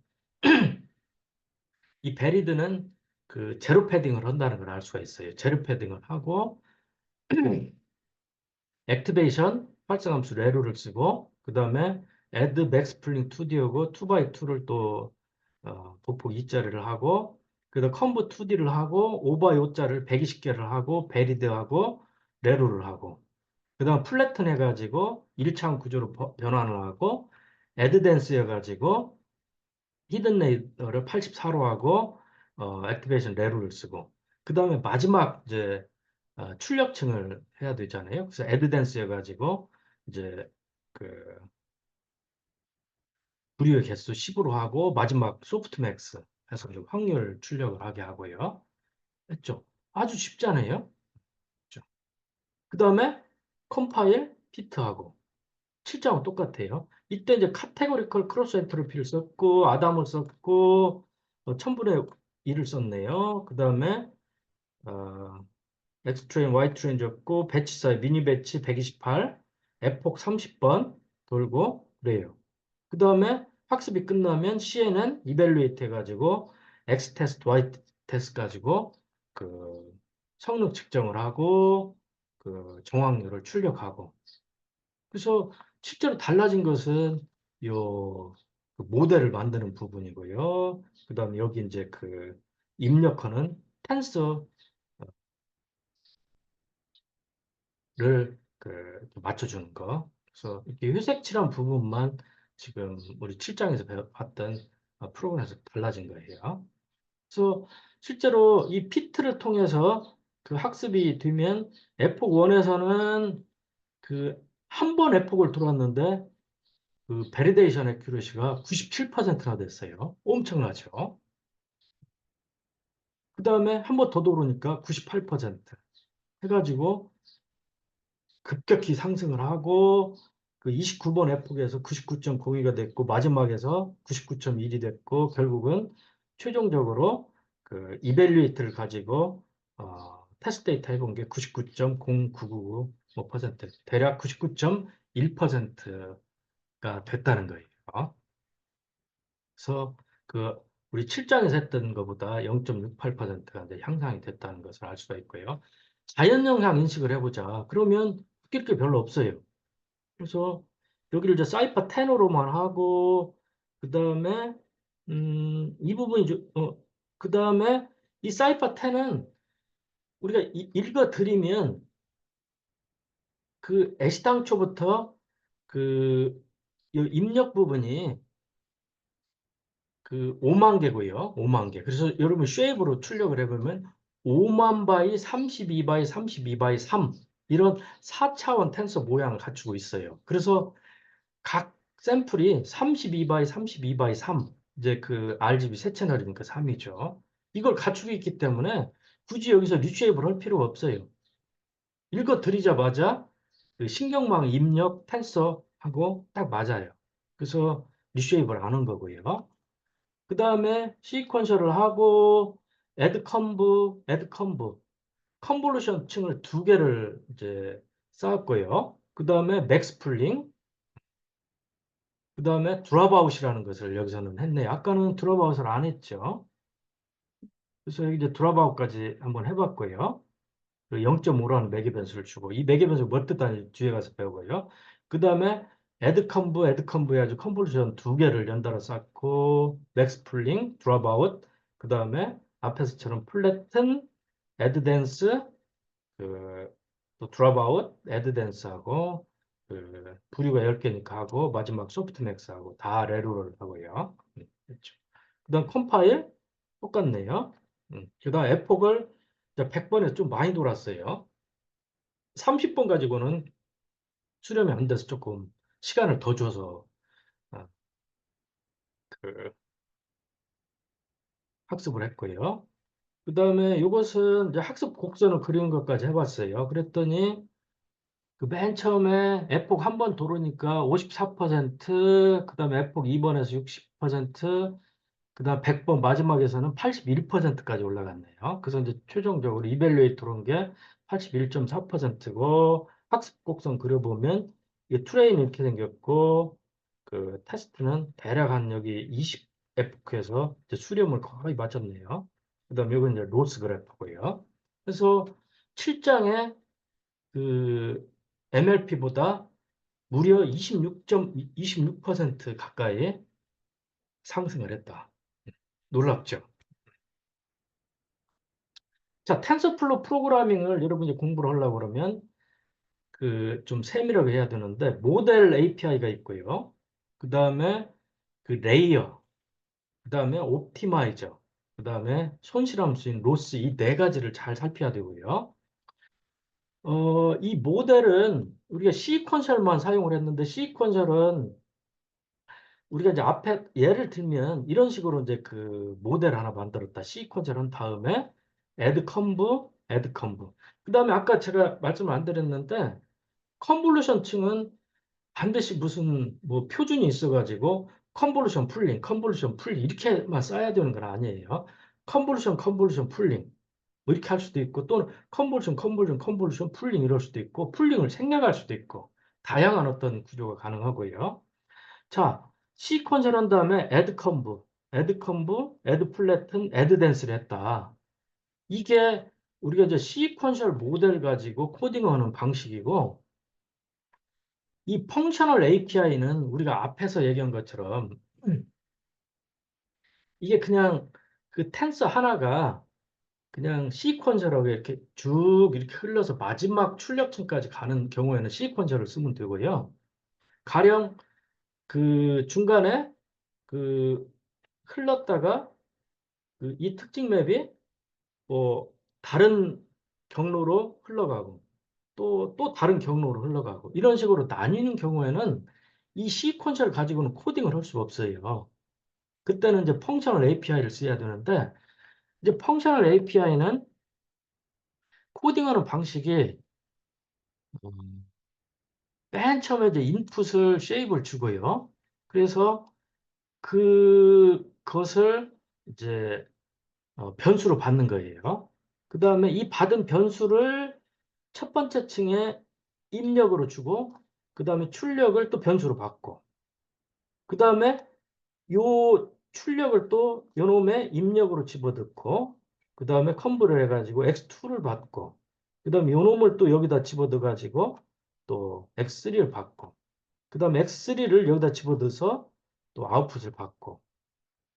이 베리드는 그 제로 패딩을 한다는 걸 알 수가 있어요. 제로 패딩을 하고 액티베이션 활성함수 레로를 쓰고 그 다음에 add max pooling 2D하고 2x2를 또 보폭 2짜리를 하고 그다음 컨브 2D를 하고 5x5짜리를 120개를 하고 베리드하고 레로를 하고 그 다음 플래튼 해가지고 1차원 구조로 변환을 하고 애드댄스 해가지고 히든 레이더를 84로 하고 액티베이션 레로를 쓰고 그 다음에 마지막 이제 출력층을 해야 되잖아요. 그래서 애드댄스 해가지고 이제 그 부류의 개수 10으로 하고 마지막 소프트맥스 해서 좀 확률 출력을 하게 하고요. 했죠. 아주 쉽잖아요. 그 다음에 컴파일 피트하고 7장은 똑같아요. 이때 이제 카테고리컬 크로스 엔트로피를 썼고 아담을 썼고 1000분의 1을 썼네요. 그 다음에 어, X트레인, Y트레인 적고 배치 사이 미니 배치 128, F폭 30번 돌고 그래요. 그 다음에 학습이 끝나면 CNN 이벨루에이트 해가지고 X 테스트, Y 테스트 가지고 그 성능 측정을 하고 정확률을 출력하고 그래서 실제로 달라진 것은 요 모델을 만드는 부분이고요. 그다음에 여기 이제 입력하는 텐서를 맞춰주는 거. 그래서 이렇게 회색칠한 부분만 지금 우리 7장에서 봤던 프로그램에서 달라진 거예요. 그래서 실제로 이 피트를 통해서 학습이 되면 에폭 1에서는 한 번 에폭을 돌았는데 베리데이션 애큐러시가 97%나 됐어요. 엄청나죠? 그 다음에 한 번 더 돌으니까 98% 해가지고 급격히 상승을 하고 그 29번 에폭에서 99.02가 됐고 마지막에서 99.1이 됐고 결국은 최종적으로 그 이벨리에이트를 가지고 테스트 데이터 해본 게 99.0999% 대략 99.1%가 됐다는 거예요. 그래서 그 우리 7장에서 했던 것보다 0.68%가 이제 향상이 됐다는 것을 알 수가 있고요. 자연 영향 인식을 해보자. 그러면 웃길 게 별로 없어요. 그래서 여기를 이제 사이퍼 10으로만 하고 그다음에 이 부분이 그다음에 이 사이퍼 10은 우리가 읽어 드리면 그 애시당초부터 그 입력 부분이 그 5만 개고요. 5만 개. 그래서 여러분 쉐입으로 출력을 해보면 5만 바이 32 바이 32 바이 3 이런 4차원 텐서 모양을 갖추고 있어요. 그래서 각 샘플이 32 바이 32 바이 3 이제 그 RGB 세 채널이니까 3이죠. 이걸 갖추고 있기 때문에 굳이 여기서 리쉐입을 할 필요가 없어요. 읽어 드리자마자 그 신경망 입력 텐서하고 딱 맞아요. 그래서 리쉐입을 안 한 거고요. 그 다음에 시퀀셜을 하고 컨볼루션 층을 두 개를 이제 쌓았고요. 그 다음에 맥스 풀링, 그 다음에 드랍아웃이라는 것을 여기서는 했네요. 아까는 드랍아웃을 안 했죠. 그래서 여기 이제 드랍아웃까지 한번 해봤고요. 0.5라는 매개 변수를 주고 이 매개 변수가 뭐 뜻하는지 뒤에 가서 배우고요. 그 다음에 애드 컨브 해가지고 컨볼루션 두 개를 연달아 쌓고 맥스 풀링, 드랍아웃, 그 다음에 앞에서처럼 플래튼, 애드 댄스, 그, 또 드랍아웃, 애드 댄스하고 그 부류가 10개니까 하고 마지막 소프트 맥스하고 다 레로를 하고요. 그렇죠. 그 다음 컴파일 똑같네요. 그 다음 에폭을 100번에 좀 많이 돌았어요. 30번 가지고는 수렴이 안 돼서 조금 시간을 더 줘서 아, 그 학습을 했고요. 그 다음에 이것은 이제 학습 곡선을 그리는 것까지 해봤어요. 그랬더니 그 맨 처음에 에폭 한 번 돌으니까 54%, 그 다음에 에폭 2번에서 60%, 그 다음 100번 마지막에서는 81%까지 올라갔네요. 그래서 이제 최종적으로 이벨리에이트 들어온 게 81.4%고 학습 곡선 그려보면 이게 트레인 이렇게 생겼고 그 테스트는 대략 한 여기 20F에서 수렴을 거의 맞췄네요. 그 다음에 이건 이제 로스 그래프고요. 그래서 7장에 그 MLP보다 무려 26% 가까이 상승을 했다. 놀랍죠? 자, 텐서플로 프로그래밍을 여러분이 공부를 하려고 그러면 그 좀 세밀하게 해야 되는데 모델 API가 있고요. 그 다음에 그 레이어, 그 다음에 옵티마이저, 그 다음에 손실함수인 로스 이 네 가지를 잘 살펴야 되고요. 이 모델은 우리가 시퀀셜만 사용을 했는데 시퀀셜은 우리가 이제 앞에 예를 들면 이런 식으로 이제 그 모델 하나 만들었다. 시퀀셜 한 다음에 애드 컨브. 그 다음에 아까 제가 말씀을 안 드렸는데 컨볼루션 층은 반드시 무슨 뭐 표준이 있어가지고 컨볼루션 풀링 이렇게만 써야 되는 건 아니에요. 컨볼루션 풀링 뭐 이렇게 할 수도 있고 또는 컨볼루션 풀링 이럴 수도 있고 풀링을 생략할 수도 있고 다양한 어떤 구조가 가능하고요. 자, 시퀀셜 한 다음에 애드 플래튼, 애드 댄스를 했다. 이게 우리가 이제 시퀀셜 모델 가지고 코딩하는 방식이고 이 펑셔널 API는 우리가 앞에서 얘기한 것처럼 이게 그냥 그 텐서 하나가 그냥 시퀀셜하고 이렇게 쭉 이렇게 흘러서 마지막 출력층까지 가는 경우에는 시퀀셜을 쓰면 되고요. 가령 그 중간에 그 흘렀다가 그이 특징 맵이 뭐 다른 경로로 흘러가고 또 다른 경로로 흘러가고 이런 식으로 나뉘는 경우에는 이 시퀀셜 가지고는 코딩을 할 수가 없어요. 그때는 이제 펑셔널 API를 써야 되는데 이제 펑셔널 API는 코딩하는 방식이 맨 처음에 이제 인풋을 쉐입을 주고요. 그래서 그것을 이제 변수로 받는 거예요. 그 다음에 이 받은 변수를 첫 번째 층에 입력으로 주고, 그 다음에 출력을 또 변수로 받고, 그 다음에 요 출력을 또 요놈의 입력으로 집어넣고, 그 다음에 컴브를 해가지고 x2를 받고, 그 다음에 요놈을 또 여기다 집어넣어가지고 또 x3를 받고, 그 다음에 x3를 여기다 집어넣어서 또 아웃풋을 받고,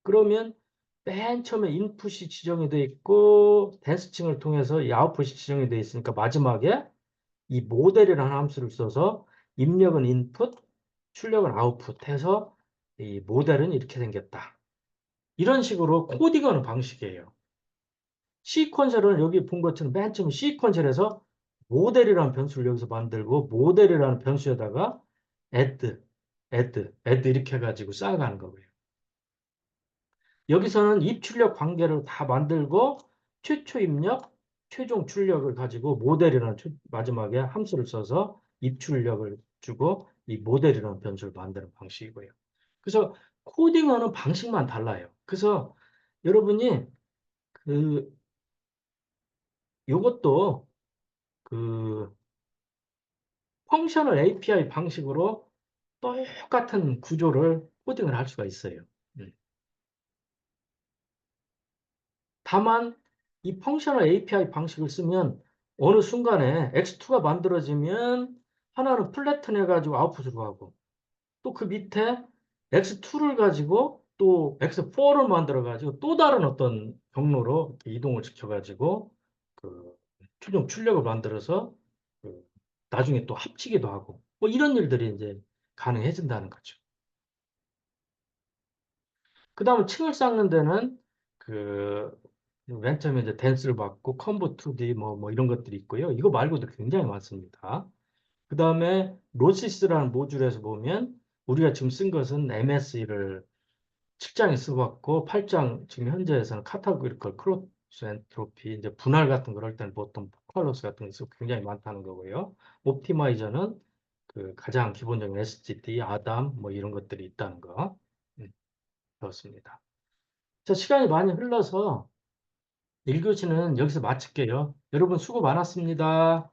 그러면 맨 처음에 인풋이 지정이 돼 있고 댄스층을 통해서 이 아웃풋이 지정이 돼 있으니까 마지막에 이 모델이라는 함수를 써서 입력은 인풋, 출력은 아웃풋 해서 이 모델은 이렇게 생겼다. 이런 식으로 코딩하는 방식이에요. 시퀀셜은 여기 본 것처럼 맨 처음 시퀀셜에서 모델이라는 변수를 여기서 만들고 모델이라는 변수에다가 add, add 이렇게 해가지고 쌓아가는 거고요. 여기서는 입출력 관계를 다 만들고 최초 입력, 최종 출력을 가지고 모델이라는 마지막에 함수를 써서 입출력을 주고 이 모델이라는 변수를 만드는 방식이고요. 그래서 코딩하는 방식만 달라요. 그래서 여러분이 그 요것도 그 펑셔널 API 방식으로 똑같은 구조를 코딩을 할 수가 있어요. 음. 다만 이 펑셔널 API 방식을 쓰면 어느 순간에 X2가 만들어지면 하나는 플래튼 해가지고 아웃풋으로 가고 또 그 밑에 X2를 가지고 또 X4를 만들어가지고 또 다른 어떤 경로로 이렇게 이동을 시켜가지고 그 최종 출력을 만들어서 그 나중에 또 합치기도 하고 뭐 이런 일들이 이제 가능해진다는 거죠. 그 다음에 층을 쌓는 데는 그, 맨 처음에 이제 댄스를 받고 컴보 2D 뭐 이런 것들이 있고요. 이거 말고도 굉장히 많습니다. 그 다음에 로시스라는 모듈에서 보면 우리가 지금 쓴 것은 MSE를 7장에 써봤고 8장 지금 현재에서는 카타고리컬 크로스 엔트로피 이제 분할 같은 걸 할 때는 보통 포칼로스 같은 게 있어 굉장히 많다는 거고요. 옵티마이저는 그 가장 기본적인 SGD, 아담 뭐 이런 것들이 있다는 거. 그렇습니다. 자, 시간이 많이 흘러서 1교시는 여기서 마칠게요. 여러분 수고 많았습니다.